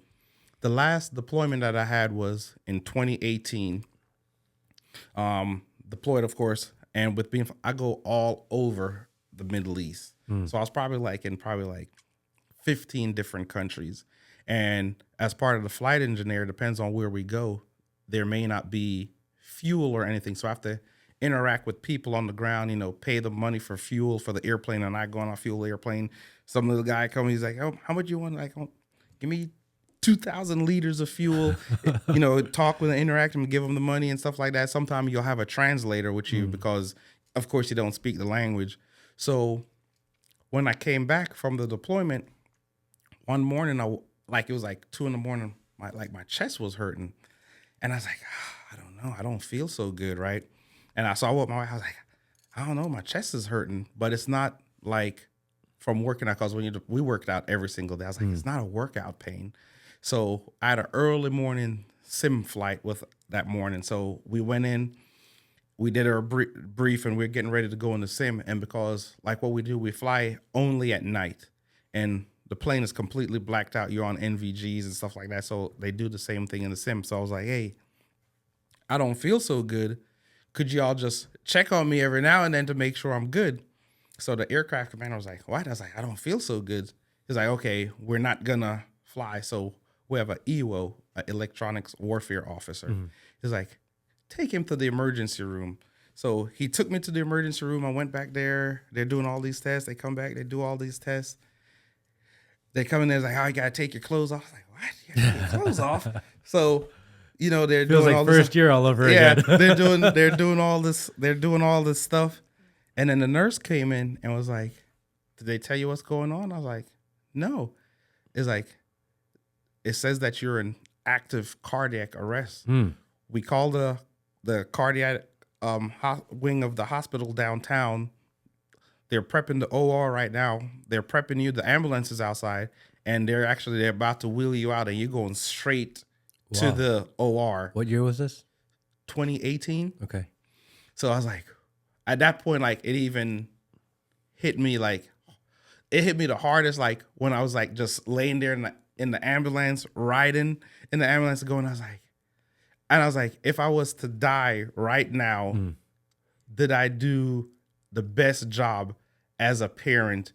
the last deployment that I had was in 2018. Deployed, of course, and with being, I go all over the Middle East. So I was probably like 15 different countries. And as part of the flight engineer, depends on where we go, there may not be fuel or anything. So I have to interact with people on the ground, pay the money for fuel for the airplane, and I go on a fuel airplane. Some little guy comes, he's like, oh, how much you want? Like, oh, give me 2,000 liters of fuel, talk with and interact and give them the money and stuff like that. Sometimes you'll have a translator with you because, of course, you don't speak the language. So when I came back from the deployment, one morning, it was like 2 a.m, my chest was hurting. And I was like, I don't know. I don't feel so good, right? And I saw what my wife, I was like, I don't know. My chest is hurting, but it's not like from working out, because we worked out every single day. I was like, it's not a workout pain. So I had an early morning sim flight with that morning. So we went in. we did our brief and we're getting ready to go in the sim. And because like what we do, we fly only at night and the plane is completely blacked out. You're on NVGs and stuff like that. So they do the same thing in the sim. So I was like, hey, I don't feel so good. Could y'all just check on me every now and then to make sure I'm good? So the aircraft commander was like, what? I was like, I don't feel so good. He's like, okay, we're not gonna fly. So we have an EWO, an electronics warfare officer. He's like, take him to the emergency room. So he took me to the emergency room. I went back there. They're doing all these tests. They come back. They do all these tests. They come in there like, oh, you gotta take your clothes off. I was like, what? You gotta take your clothes off? So, you know, they're Feels doing like all first this. year all over again. they're doing all this. They're doing all this stuff. And then the nurse came in and was like, did they tell you what's going on? I was like, no. It's like, it says that you're in active cardiac arrest. We called the cardiac wing of the hospital downtown. They're prepping the OR right now. They're prepping you. The ambulance is outside, and they're about to wheel you out, and you're going straight to the OR. What year was this? 2018. Okay. So I was like, at that point, like it even hit me like, it hit me the hardest, like when I was like just laying there in the ambulance, riding in the ambulance going, I was like, if I was to die right now, did I do the best job as a parent?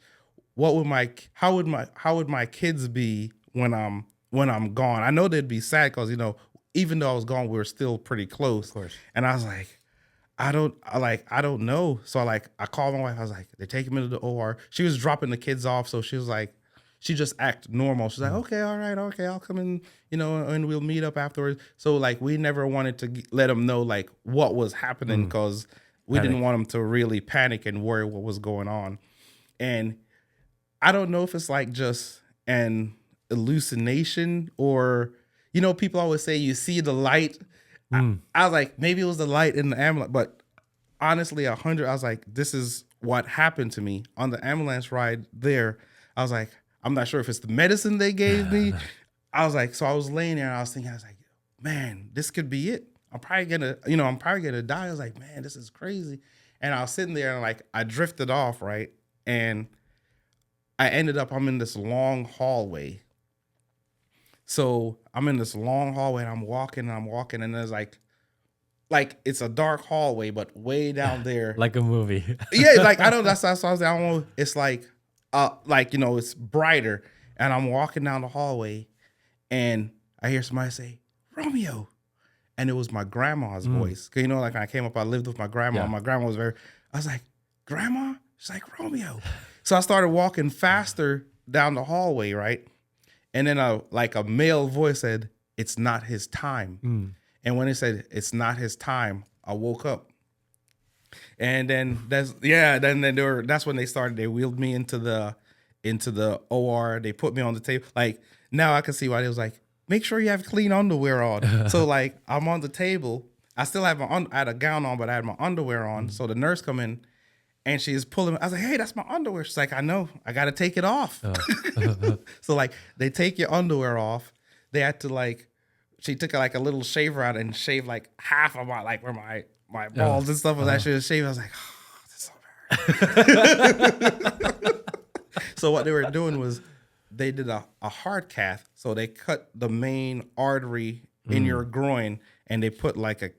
How would my kids be when I'm gone? I know they'd be sad because, you know, even though I was gone, we were still pretty close. Of course. And I was like, I don't know. So I called my wife. I was like, they're taking me to the OR. She was dropping the kids off. So she was like, she just act normal. She's like, okay, all right, okay, I'll come in, you know, and we'll meet up afterwards. So like, we never wanted to let them know like what was happening because we didn't want them to really panic and worry what was going on. And I don't know if it's like just an hallucination or, you know, people always say you see the light. I was like, maybe it was the light in the ambulance, but honestly, I was like, this is what happened to me on the ambulance ride there. I was like, I'm not sure if it's the medicine they gave me. I was like, so I was laying there and I was thinking, I was like, man, this could be it. I'm probably gonna die. I was like, man, this is crazy. And I was sitting there and like, I drifted off, right? And I'm in this long hallway. So I'm in this long hallway and I'm walking and there's like it's a dark hallway, but way down there. Like a movie. Yeah, like I don't know. It's like you know, it's brighter. And I'm walking down the hallway and I hear somebody say, Romeo. And it was my grandma's voice. Cause you know, like when I came up, I lived with my grandma. Yeah. My grandma was I was like, Grandma? She's like, Romeo. So I started walking faster down the hallway, right? And then a male voice said, it's not his time. And when it said, it's not his time, I woke up. And then that's when they wheeled me into the OR. They put me on the table. Like now I can see why they was like, make sure you have clean underwear on. So like I'm on the table. I still have I had a gown on, but I had my underwear on. So the nurse come in and she's pulling. I was like, hey, that's my underwear. She's like, I know. I got to take it off. So like they take your underwear off. They had to she took like a little shaver out and shaved like half of my where my balls and stuff was actually shaved. I was like, oh, this is so bad. So what they were doing was they did a hard cath. So they cut the main artery in your groin and they put like a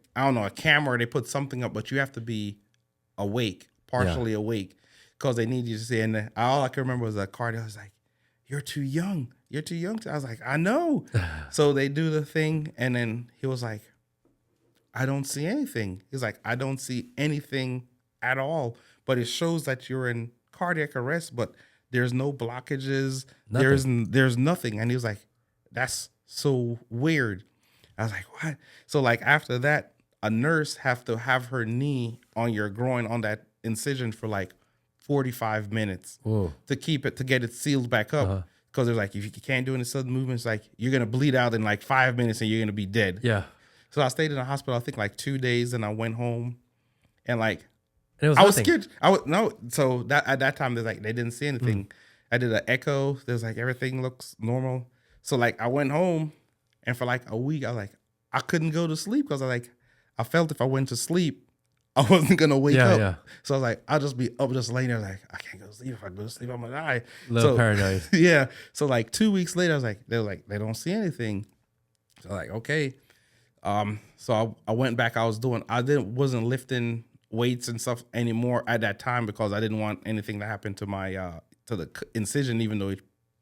camera, they put something up, but you have to be awake, partially awake, because they need you to see. And all I can remember was a cardio. I was like, you're too young. You're too young. I was like, I know. So they do the thing. And then he was like, I don't see anything. He's like, I don't see anything at all. But it shows that you're in cardiac arrest, but there's no blockages. Nothing. There's nothing. And he was like, that's so weird. I was like, what? So like after that, a nurse have to have her knee on your groin on that incision for like 45 minutes to get it sealed back up. Because they're like, if you can't do any sudden movements, like you're going to bleed out in like 5 minutes and you're going to be dead. Yeah. So I stayed in the hospital, I think like 2 days, and I went home and like, I was scared. So that at that time, they didn't see anything. I did an echo. There's like, everything looks normal. So like I went home and for like a week, I couldn't go to sleep because I felt if I went to sleep, I wasn't gonna wake Yeah, up. yeah. So I was like, I'll just be up, just laying there, like I can't go to sleep. If I go to sleep, I'm gonna die. Little So paranoid. yeah. So like 2 weeks later, I was like, they're like, they don't see anything. So like, okay. So I went back. Wasn't lifting weights and stuff anymore at that time because I didn't want anything to happen to my to the incision, even though it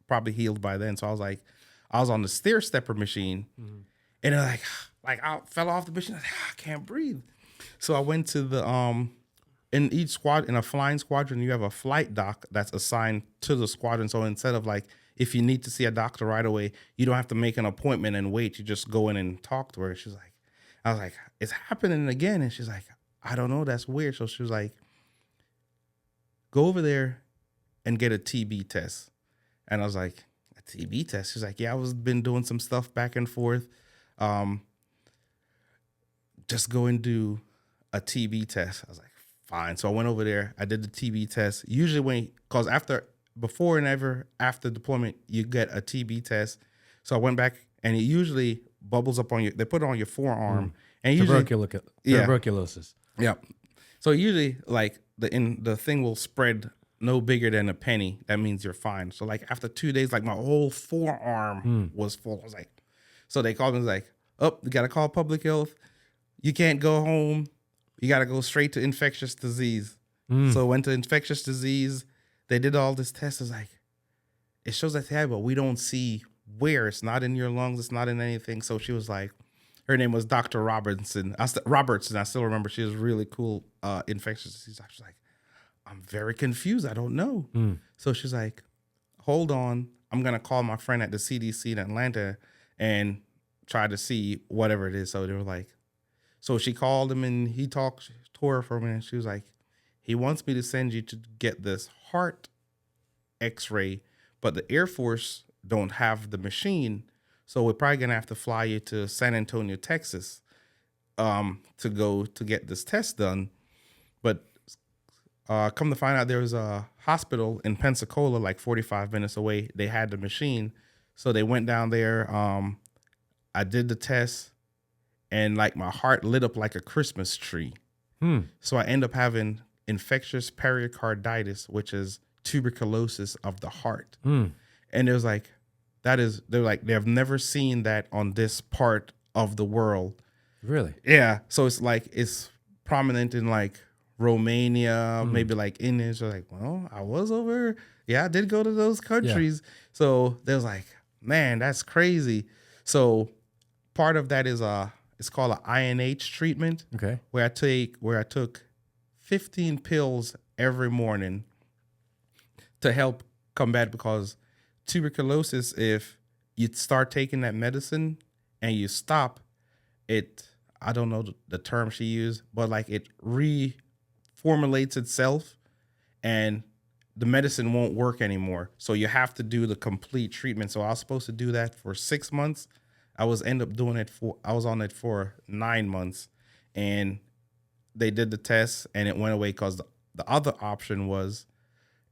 probably healed by then. So I was on the stair stepper machine, and like I fell off the machine. I was like, I can't breathe. So I went to the in each squad, in a flying squadron, you have a flight doc that's assigned to the squadron. So instead of like, if you need to see a doctor right away, you don't have to make an appointment and wait. You just go in and talk to her. She's like, I was like, it's happening again. And she's like, I don't know. That's weird. So she was like, go over there and get a TB test. And I was like, a TB test? She's like, yeah, been doing some stuff back and forth. Just go and do a TB test. I was like, fine. So I went over there. I did the TB test. Usually because before and ever after deployment, you get a TB test. So I went back, and it usually bubbles up on they put it on your forearm. And usually, Tuberculosis. Yeah. So usually, like the thing will spread no bigger than a penny. That means you're fine. So like after 2 days, like my whole forearm was full. I was like, so they called me, like, oh, you got to call public health. You can't go home. You got to go straight to infectious disease. So I went to infectious disease. They did all this tests. It's like, it shows that they have, but we don't see where. It's not in your lungs. It's not in anything. So she was like, her name was Dr. Robertson. I still remember. She was really cool infectious disease. I was like, I'm very confused. I don't know. So she's like, hold on. I'm going to call my friend at the CDC in Atlanta and try to see whatever it is. So they were like, so she called him and he talked to her for a minute. She was like, he wants me to send you to get this heart x-ray, but the Air Force don't have the machine. So we're probably going to have to fly you to San Antonio, Texas, to go to get this test done. But come to find out, there was a hospital in Pensacola, like 45 minutes away. They had the machine. So they went down there. I did the test, and like my heart lit up like a Christmas tree. So I end up having infectious pericarditis, which is tuberculosis of the heart. And it was like, they're like, they've never seen that on this part of the world. Really? Yeah. So it's like, it's prominent in like Romania, maybe like India. So like, well, I was over. Yeah, I did go to those countries. Yeah. So they was like, man, that's crazy. So part of that is it's called an INH treatment. Okay. Where I took 15 pills every morning to help combat, because tuberculosis, if you start taking that medicine and you stop it, I don't know the term she used, but like it reformulates itself and the medicine won't work anymore. So you have to do the complete treatment. So I was supposed to do that for 6 months. I was on it for 9 months, and they did the test and it went away, because the other option was,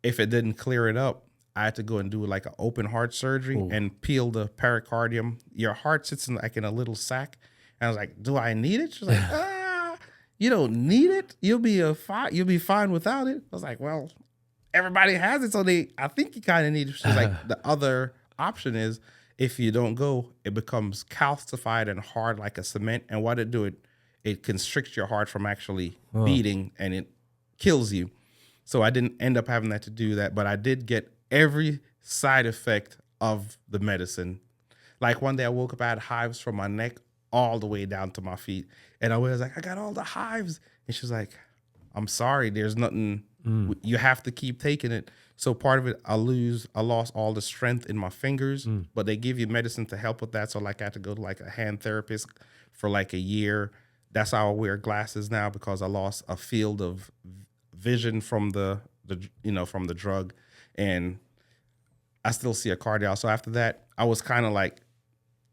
if it didn't clear it up, I had to go and do like an open heart surgery and peel the pericardium. Your heart sits in like in a little sack. And I was like, do I need it? She's like, you don't need it. You'll be fine without it. I was like, well, everybody has it, so I think you kind of need it. She's like, the other option is, if you don't go, it becomes calcified and hard like a cement. And what it do, it constricts your heart from actually beating, and it kills you. So I didn't end up having that to do that, but I did get every side effect of the medicine. Like one day I woke up, I had hives from my neck all the way down to my feet. And I was like, I got all the hives. And she was like, I'm sorry, there's nothing, you have to keep taking it. So part of it, I lost all the strength in my fingers, but they give you medicine to help with that. So like I had to go to like a hand therapist for like a year. That's how I wear glasses now, because I lost a field of vision from the drug, and I still see a cardiac. So after that, I was kind of like,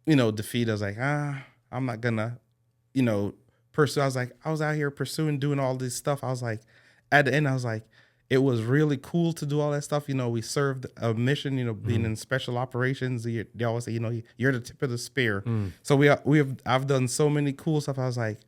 defeated. I was like, I'm not gonna, pursue. I was out here pursuing, doing all this stuff. I was like, at the end, I was like, it was really cool to do all that stuff. We served a mission, being in special operations. They always say, you're the tip of the spear. So I've done so many cool stuff. I was like,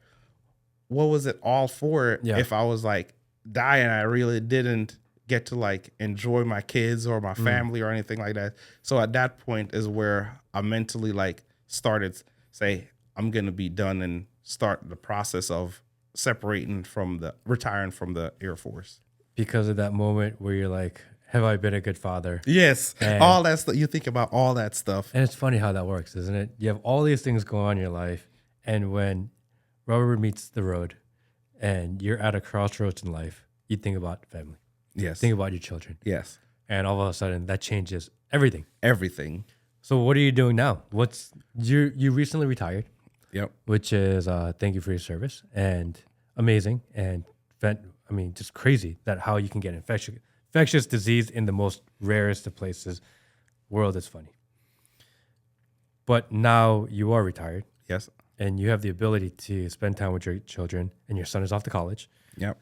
what was it all for Yeah. if I was like dying? I really didn't get to like enjoy my kids or my family or anything like that. So at that point is where I mentally like started say I'm gonna be done and start the process of retiring from the Air Force. Because of that moment where you're like, have I been a good father? Yes, And- all that stuff. You think about all that stuff. And it's funny how that works, isn't it? You have all these things going on in your life, and when rubber meets the road and you're at a crossroads in life, you think about family, Yes, think about your children, yes, and all of a sudden that changes everything. everything. So what are you doing now? You recently retired, Yep. which is thank you for your service and amazing and just crazy that how you can get infectious disease in the most rarest of places. World is funny. But now you are retired Yes. and you have the ability to spend time with your children and your son is off to college. Yep.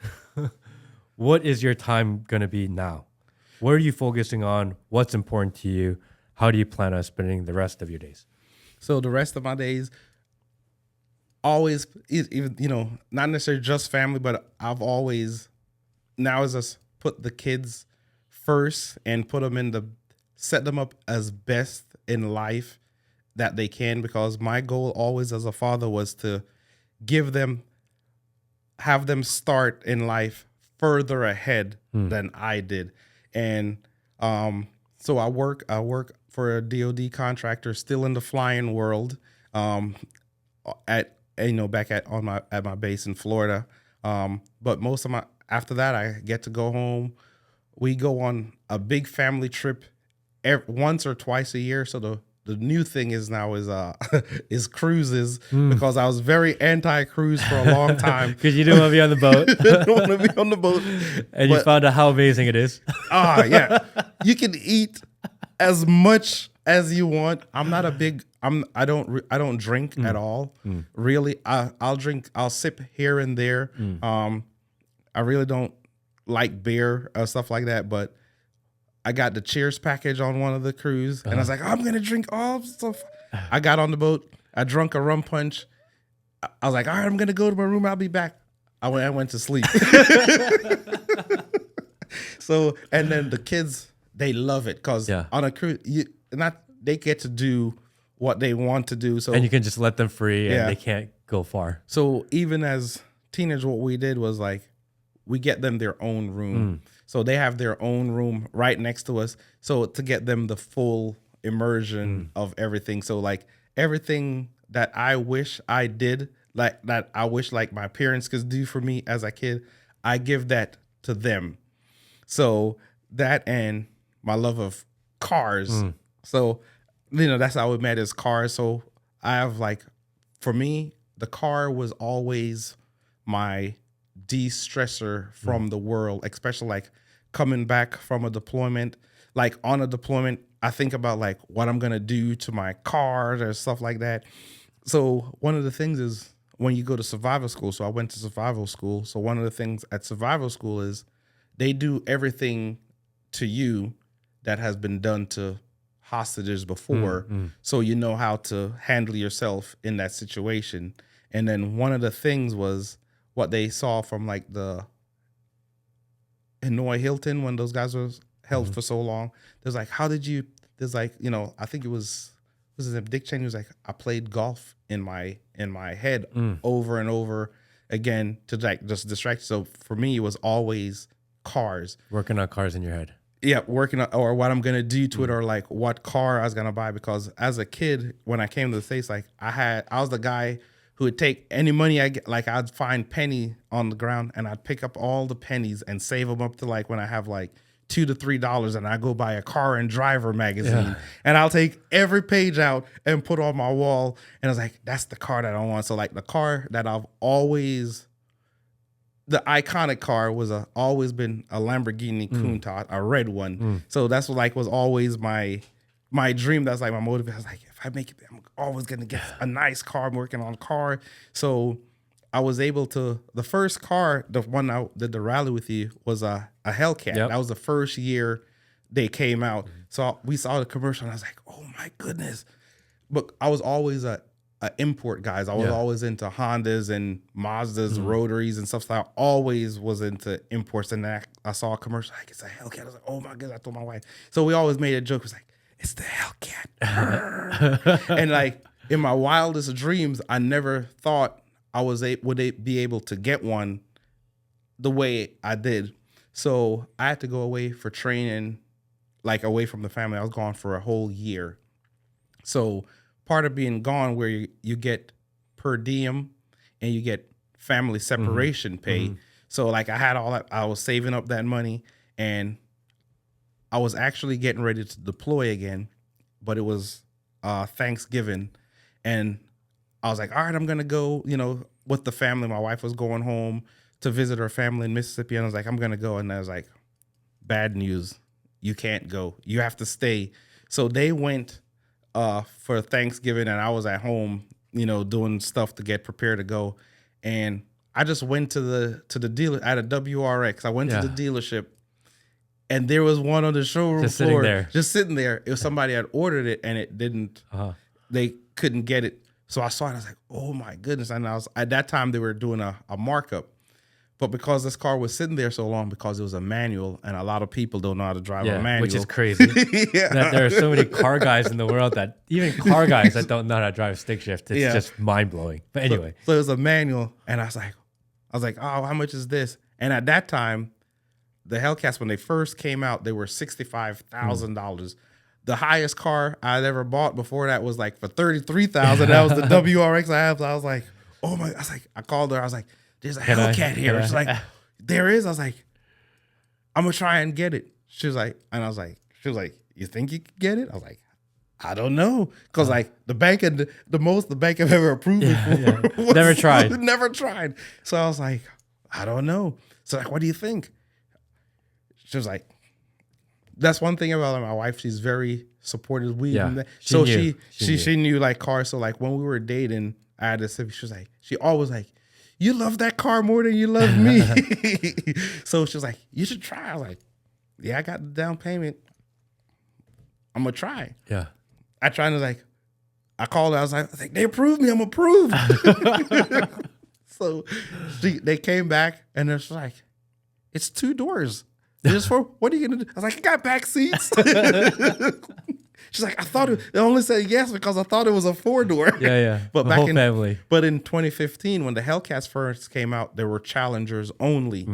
What is your time going to be now? What are you focusing on? What's important to you? How do you plan on spending the rest of your days? So the rest of my days, always, even not necessarily just family, but I've always now is just put the kids first and set them up as best in life that they can, because my goal always as a father was to have them start in life further ahead than I did. And so I work for a DoD contractor, still in the flying world, at my base in Florida. But most of after that I get to go home. We go on a big family trip once or twice a year. So the new thing is is cruises, because I was very anti-cruise for a long time. Because you didn't want to be on the boat. Didn't want to be on the boat. And you found out how amazing it is. Yeah. You can eat as much as you want. I don't drink at all. Really. I'll drink, I'll sip here and there. I really don't like beer or stuff like that, but I got the Cheers package on one of the cruise, and I was like, I'm gonna drink all stuff. I got on the boat. I drunk a rum punch. I was like, all right, I'm gonna go to my room. I'll be back. I went to sleep. So, and then the kids, they love it, because on a cruise, they get to do what they want to do. So, and you can just let them free, and they can't go far. So even as teenagers, what we did was like, we get them their own room. So they have their own room right next to us. So to get them the full immersion of everything. So like everything that I wish I did, like that I wish like my parents could do for me as a kid, I give that to them. So that, and my love of cars. So, that's how we met, as cars. So I have like, for me, the car was always my de-stressor from the world, especially like coming back from a deployment. Like on a deployment, I think about like what I'm gonna do to my car or stuff like that. So one of the things is when you go to survival school. So I went to survival school. So one of the things at survival school is they do everything to you that has been done to hostages before. So you know how to handle yourself in that situation. And then one of the things was what they saw from like the Hanoi Hilton, when those guys were held for so long. There's like, there's like, I think it was Dick Cheney was like, I played golf in my head over and over again to like just distract. So for me, it was always cars. Working on cars in your head. Yeah, working on, or what I'm gonna do to it, or like what car I was gonna buy. Because as a kid, when I came to the States, like I was the guy who would take any money I get, like I'd find penny on the ground and I'd pick up all the pennies and save them up to like when I have like $2 to $3, and I go buy a Car and Driver magazine, and I'll take every page out and put on my wall. And I was like, that's the car that I want. So like the car that I've always, the iconic car was always been a Lamborghini Countach, a red one. So that's what like was always my dream. That's like my motivation. I was like, if I make it, I'm always gonna get a nice car. I'm working on a car. So I was able to, the first car, the one I did the rally with you, was a Hellcat. That was the first year they came out. So we saw the commercial and I was like, oh my goodness. But I was always import guys. I was always into Hondas and Mazdas, Rotaries and stuff. So I always was into imports. And then I saw a commercial, like, it's a Hellcat. I was like, oh my goodness, I told my wife. So we always made a joke. It was like, it's the Hellcat. And like in my wildest dreams, I never thought I would be able to get one the way I did. So I had to go away for training, like away from the family. I was gone for a whole year. So part of being gone, where you get per diem and you get family separation pay. So like I had all that, I was saving up that money, and I was actually getting ready to deploy again, but it was Thanksgiving, and I was like, all right, I'm gonna go, with the family. My wife was going home to visit her family in Mississippi, and I was like, I'm gonna go, and I was like, bad news, you can't go, you have to stay. So they went for Thanksgiving, and I was at home, doing stuff to get prepared to go. And I just went to the dealer at a WRX. I went to the dealership, and there was one on the showroom floor, just sitting there. It was somebody had ordered it, and it didn't. They couldn't get it. So I saw it. I was like, oh my goodness! And I was at that time they were doing a markup. But because this car was sitting there so long, because it was a manual, and a lot of people don't know how to drive a manual. Which is crazy. That there are so many car guys in the world that don't know how to drive stick shift. It's just mind blowing. But anyway. So it was a manual, and I was like, oh, how much is this? And at that time, the Hellcats, when they first came out, they were $65,000. The highest car I'd ever bought before that was like for $33,000. That was the WRX I have. So I was like, oh my, I called her. I was like, there's a Hellcat here. She's like, there is. I was like, I'm gonna try and get it. She was like, you think you could get it? I was like, I don't know, because like the bank and the most the bank have ever approved me for was, never tried. So I was like, I don't know. So like, what do you think? She was like, that's one thing about my wife. She's very supportive. She knew like cars. So like when we were dating, I had this. She was like, she always like, you love that car more than you love me. So she was like, you should try. I was like, yeah, I got the down payment. I'm going to try. Yeah. I tried to I called her. I was like, they approved me. I'm approved. So they came back, and they're like, it's 2 doors. What are you going to do? I was like, I got back seats. She's like, I thought it only said yes because I thought it was a 4-door. Yeah. But the whole family. But in 2015, when the Hellcats first came out, there were Challengers only.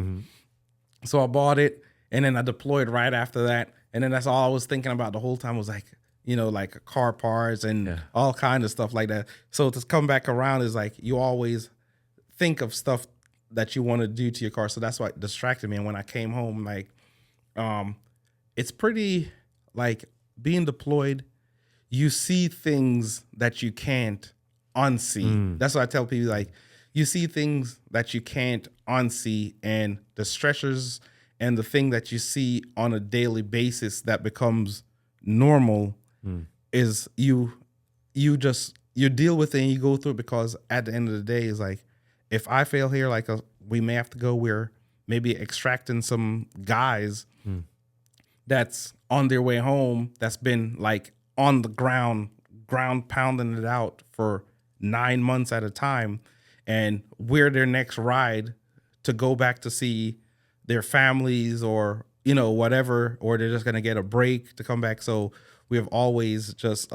So I bought it, and then I deployed right after that. And then that's all I was thinking about the whole time was like, like car parts and all kinds of stuff like that. So to come back around is like, you always think of stuff that you want to do to your car. So that's what distracted me. And when I came home, it's pretty like, being deployed, you see things that you can't unsee. That's what I tell people, like, you see things that you can't unsee, and the stressors and the thing that you see on a daily basis that becomes normal is you deal with it and you go through it, because at the end of the day, is like, if I fail here, like we may have to go, we're maybe extracting some guys that's on their way home, that's been like on the ground pounding it out for 9 months at a time, and we're their next ride to go back to see their families or whatever, or they're just gonna get a break to come back. So we have always just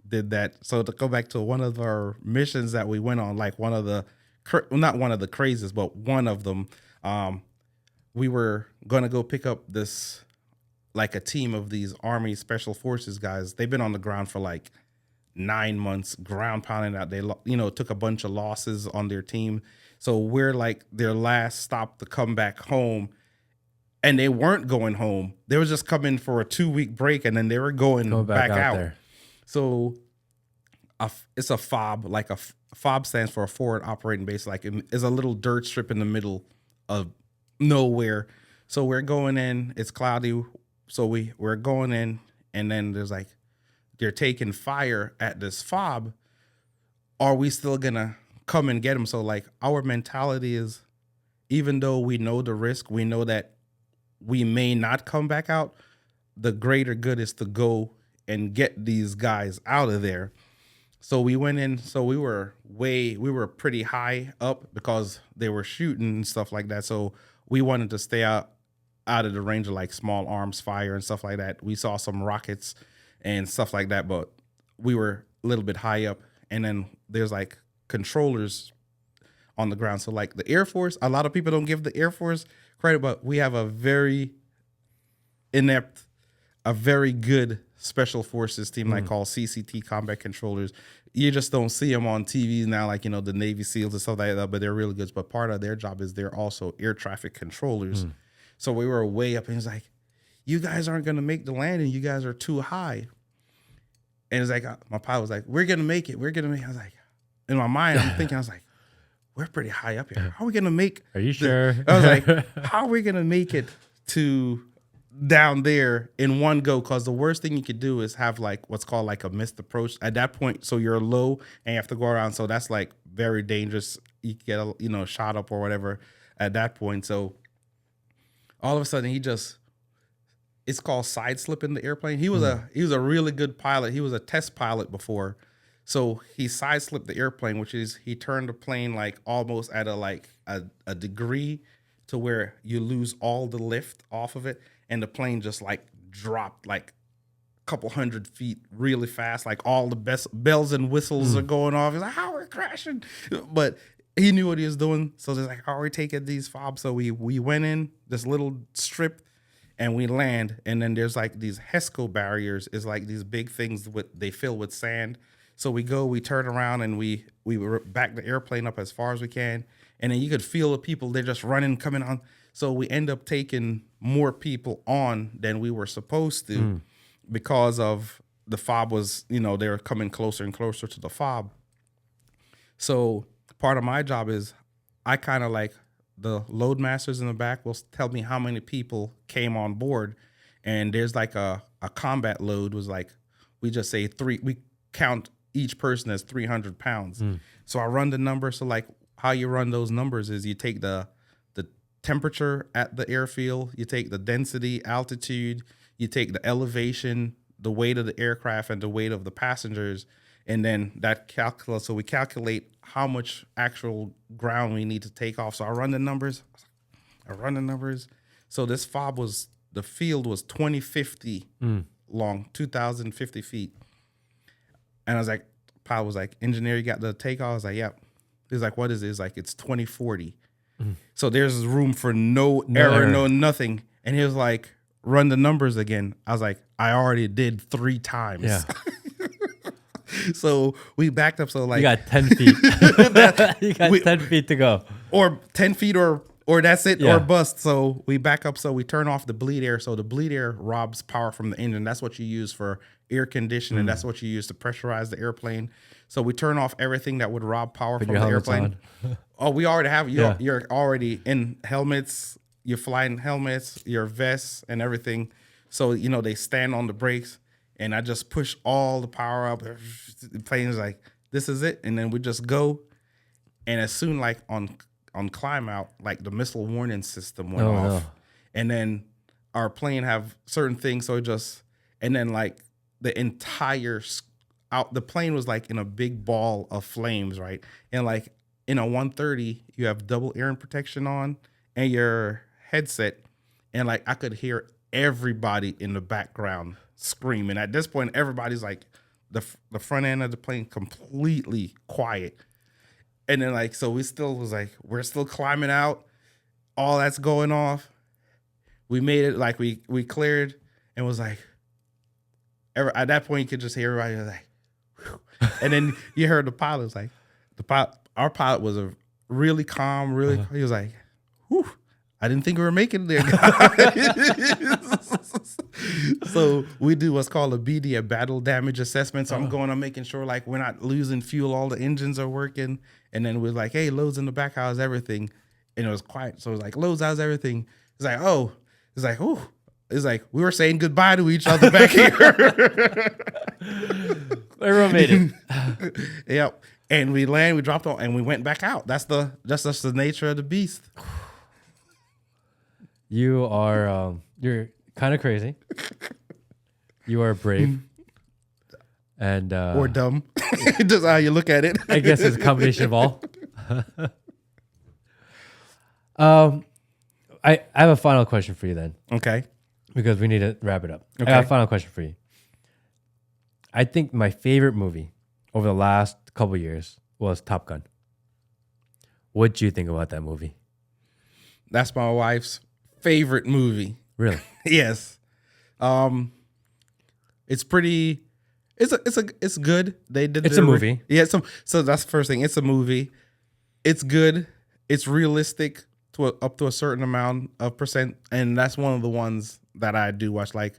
did that. So to go back to one of our missions that we went on, like one of the not one of the craziest, but one of them, we were gonna go pick up this, like a team of these Army Special Forces guys. They've been on the ground for like 9 months, ground pounding out. They, took a bunch of losses on their team. So we're like their last stop to come back home. And they weren't going home. They were just coming for a 2-week break, and then they were going back out there. So it's a FOB, like a FOB stands for a forward operating base. Like it's a little dirt strip in the middle of nowhere. So we're going in, it's cloudy. So we're going in, and then there's like, they're taking fire at this FOB. Are we still gonna come and get them? So like our mentality is, even though we know the risk, we know that we may not come back out, the greater good is to go and get these guys out of there. So we went in. So we were pretty high up because they were shooting and stuff like that. So we wanted to stay out of the range of like small arms fire and stuff like that. We saw some rockets and stuff like that, but we were a little bit high up. And then there's like controllers on the ground. So like the Air Force, a lot of people don't give the Air Force credit, but we have a very inept, a very good special forces team like called CCT combat controllers. You just don't see them on TV now, like, the Navy SEALs and stuff like that, but they're really good. But part of their job is they're also air traffic controllers. So we were way up and it's like, you guys aren't going to make the landing. You guys are too high. And it's like, my pilot was like, we're going to make it. We're going to make it. I was like, in my mind, I'm thinking, I was like, we're pretty high up here. How are we going to make? Are you sure? I was like, how are we going to make it to down there in one go? Because the worst thing you could do is have like what's called like a missed approach at that point. So you're low and you have to go around. So that's like very dangerous. You get shot up or whatever at that point. So all of a sudden it's called side slipping the airplane. He was a really good pilot. He was a test pilot before. So he side slipped the airplane, which is he turned the plane like almost at a degree to where you lose all the lift off of it. And the plane just like dropped like a couple 100 feet really fast. Like all the best bells and whistles are going off. He's like, how are we crashing? But he knew what he was doing. So they're like, how are we taking these fobs? So we went in this little strip and we land. And then there's like these HESCO barriers is like these big things they fill with sand. So we turn around and we back the airplane up as far as we can. And then you could feel the people, they're just running, coming on. So we end up taking more people on than we were supposed to because of the fob was, they were coming closer and closer to the fob. So part of my job is I kind of like the load masters in the back will tell me how many people came on board. And there's like a combat load was like, we just say we count each person as 300 pounds. So I run the number. So like how you run those numbers is you take the temperature at the airfield, you take the density, altitude, you take the elevation, the weight of the aircraft and the weight of the passengers, and then that calculus. So we calculate how much actual ground we need to take off. So I run the numbers. So this fob the field was 2050 long, 2,050 feet. And I was like, pilot was like, engineer, you got the takeoff? I was like, yep. He's like, what is it? It's like, it's 2040. So there's room for no error, no nothing. And he was like, run the numbers again. I was like, I already did 3 times. Yeah. So we backed up. So like, you got 10 feet. You got 10 feet to go. Or 10 feet or that's it, or bust. So we back up. So we turn off the bleed air. So the bleed air robs power from the engine. That's what you use for air conditioning. That's what you use to pressurize the airplane. So we turn off everything that would rob power from the airplane. Oh, we already have you're already in helmets, you're flying helmets, your vests and everything. So, they stand on the brakes and I just push all the power up. The plane's like, this is it. And then we just go. And as soon like on climb out, like the missile warning system went off. No. And then our plane have certain things. So and then like the entire the plane was like in a big ball of flames, right? And like in a 130, you have double earring protection on and your headset. And like I could hear everybody in the background screaming. At this point, everybody's like the front end of the plane completely quiet. And then like, so we're still climbing out. All that's going off. We made it, like we cleared and was like, at that point you could just hear everybody like, whew. And then you heard the pilot was like, our pilot was a really calm, he was like, whew, I didn't think we were making it there, guys. So we do what's called a BD, a battle damage assessment. So I'm making sure like we're not losing fuel, all the engines are working. And then we're like, hey, loads in the back, how's everything? And it was quiet. So it was like, loads, how's everything? It's like, oh, it's like, ooh. It's like we were saying goodbye to each other back here. Everyone made it. Yep. And we dropped off, and we went back out. That's just the nature of the beast. You are you're kind of crazy. You are brave. and or dumb. Just how you look at it. I guess it's a combination of all. I have a final question for you then, Okay. because we need to wrap it up. Okay. I have a final question for you. I think my favorite movie over the last couple of years was Top Gun. What do you think about that movie? That's my wife's favorite movie. Really? Yes. It's pretty. It's good. They did. It's a movie. Yeah. So that's the first thing. It's a movie. It's good. It's realistic up to a certain amount of percent, and that's one of the ones that I do watch. Like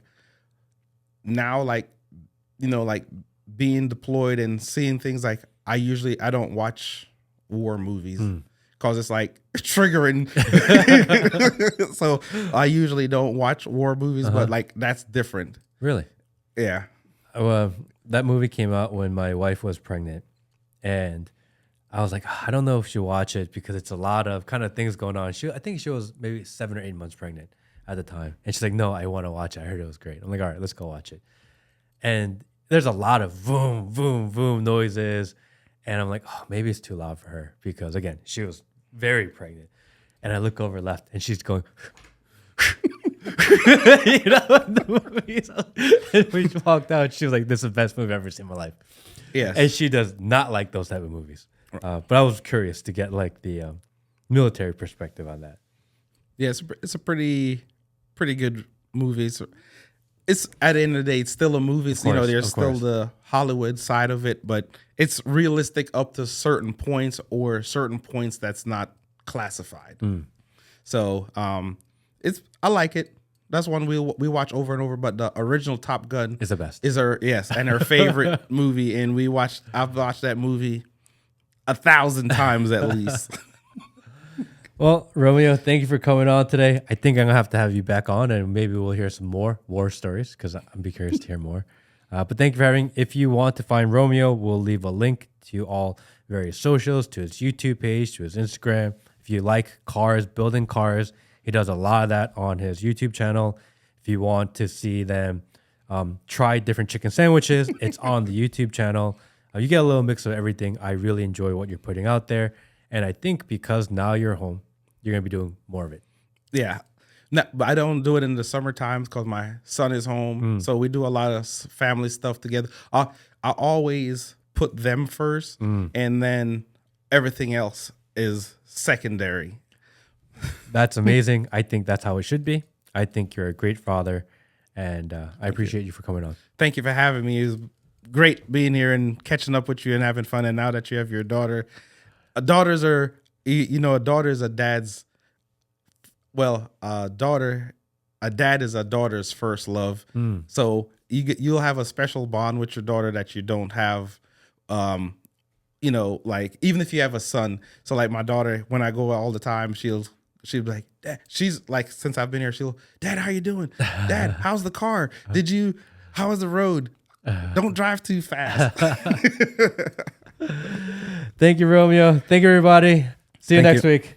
now, like like being deployed and seeing things. Like I don't watch war movies because it's like triggering. So I usually don't watch war movies, but like that's different. Really? Yeah. That movie came out when my wife was pregnant, and I was like, I don't know if she'll watch it because it's a lot of kind of things going on. I think she was maybe 7 or 8 months pregnant at the time, and she's like, no, I want to watch it. I heard it was great. I'm like, all right, let's go watch it. And there's a lot of boom, boom, boom noises, and I'm like, oh, maybe it's too loud for her because again, she was very pregnant. And I look over left, and she's going. The movies. And we walked out. She was like, "This is the best movie I've ever seen in my life." Yes. And she does not like those type of movies. But I was curious to get like the military perspective on that. Yeah, it's a pretty good movie. It's at the end of the day, it's still a movie. So, there's still the Hollywood side of it, but it's realistic up to certain points or certain points that's not classified. So I like it. That's one we watch over and over. But the original Top Gun Is the best. Is our favorite movie, and I've watched that movie 1,000 times at least. Well, Romeo, thank you for coming on today. I think I'm gonna have you back on, and maybe we'll hear some more war stories because I'm be curious to hear more. But thank you for having. If you want to find Romeo, we'll leave a link to all various socials, to his YouTube page, to his Instagram. If you like cars, building cars, he does a lot of that on his YouTube channel. If you want to see them try different chicken sandwiches, it's on the YouTube channel. You get a little mix of everything. I really enjoy what you're putting out there. And I think because now you're home, you're going to be doing more of it. Yeah. No, but I don't do it in the summer times because my son is home. So we do a lot of family stuff together. I always put them first, and then everything else is secondary. That's amazing. I think that's how it should be. I think you're a great father, and I appreciate you for coming on. Thank you for having me. It was great being here and catching up with you and having fun. And now that you have your daughter, a daughter is a dad's. Well, a dad is a daughter's first love. So you'll have a special bond with your daughter that you don't have. Like even if you have a son. So like my daughter, when I go out all the time, she'll be like, Dad, she's like, since I've been here, Dad, how you doing? Dad, how's the car? How was the road? Don't drive too fast. Thank you, Romeo. Thank you, everybody. See you next week.